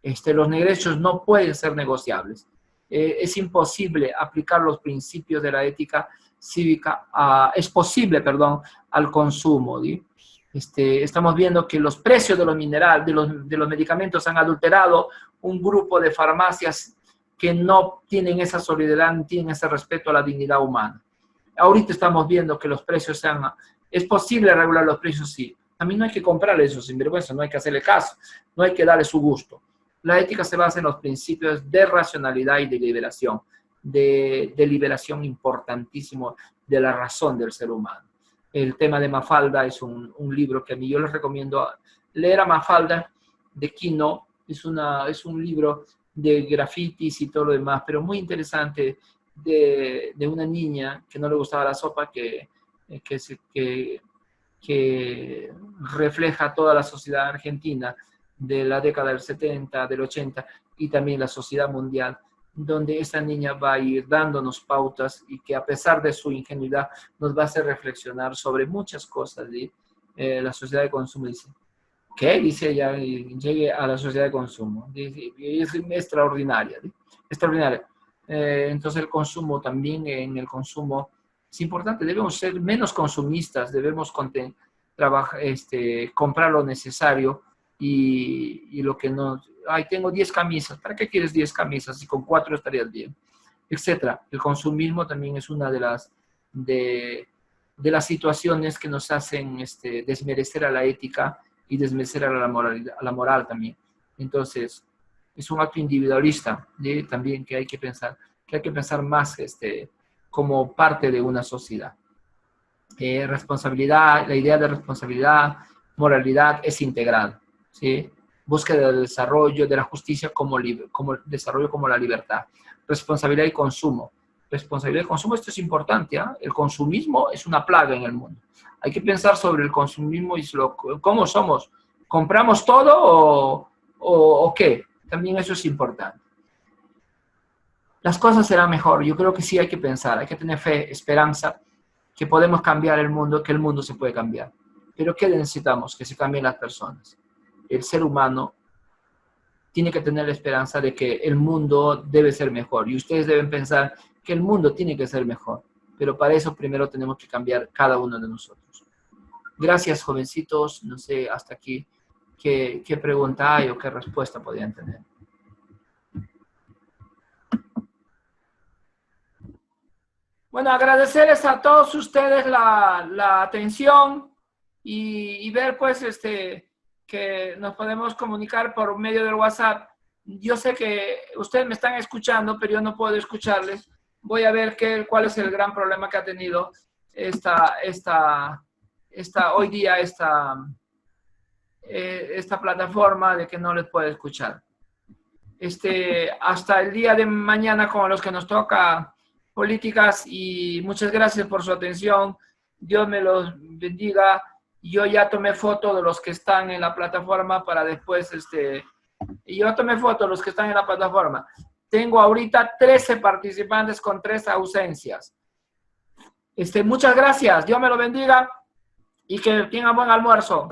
Los derechos no pueden ser negociables. Es imposible aplicar los principios de la ética cívica, es posible, perdón, al consumo. ¿sí? Estamos viendo que los precios de los minerales, de los medicamentos han adulterado un grupo de farmacias que no tienen esa solidaridad, no tienen ese respeto a la dignidad humana. Ahorita estamos viendo que los precios sean... ¿Es posible regular los precios? Sí. A mí no hay que comprarle eso sinvergüenza, no hay que hacerle caso, no hay que darle su gusto. La ética se basa en los principios de racionalidad y de liberación importantísimo de la razón del ser humano. El tema de Mafalda es un libro que a mí yo les recomiendo leer a Mafalda de Quino. Es un libro de grafitis y todo lo demás, pero muy interesante de una niña que no le gustaba la sopa, que refleja toda la sociedad argentina de la década del 70, del 80 y también la sociedad mundial, donde esa niña va a ir dándonos pautas y que a pesar de su ingenuidad nos va a hacer reflexionar sobre muchas cosas. La sociedad de consumo dice, ¿qué? Dice ella, llegue a la sociedad de consumo. Es extraordinaria, ¿sí? Extraordinaria. Entonces el consumo también, en el consumo es importante, debemos ser menos consumistas, debemos comprar lo necesario y lo que no... Ay, tengo 10 camisas, ¿para qué quieres 10 camisas? Si con 4 estarías bien, etcétera. El consumismo también es una de las situaciones que nos hacen desmerecer a la ética y desmerecer a la moral también. Entonces, es un acto individualista, ¿sí? También que hay que pensar más como parte de una sociedad. Responsabilidad, la idea de responsabilidad, moralidad es integral, ¿sí? Búsqueda del desarrollo, de la justicia como desarrollo como la libertad. Responsabilidad y consumo. Responsabilidad y consumo, esto es importante, ¿eh? El consumismo es una plaga en el mundo. Hay que pensar sobre el consumismo y cómo somos. ¿Compramos todo o qué? También eso es importante. Las cosas serán mejor. Yo creo que sí hay que pensar, hay que tener fe, esperanza, que podemos cambiar el mundo, que el mundo se puede cambiar. Pero ¿qué necesitamos? Que se cambien las personas. El ser humano tiene que tener la esperanza de que el mundo debe ser mejor. Y ustedes deben pensar que el mundo tiene que ser mejor. Pero para eso primero tenemos que cambiar cada uno de nosotros. Gracias, jovencitos. No sé hasta aquí qué pregunta hay o qué respuesta podrían tener. Bueno, agradecerles a todos ustedes la atención y ver pues que nos podemos comunicar por medio del WhatsApp. Yo sé que ustedes me están escuchando, pero yo no puedo escucharles. Voy a ver cuál es el gran problema que ha tenido hoy día esta plataforma de que no les puedo escuchar. Hasta el día de mañana con los que nos toca políticas y muchas gracias por su atención. Dios me los bendiga. Yo ya tomé foto de los que están en la plataforma para después, yo tomé foto de los que están en la plataforma. Tengo ahorita 13 participantes con 3 ausencias. Muchas gracias. Dios me lo bendiga y que tengan buen almuerzo.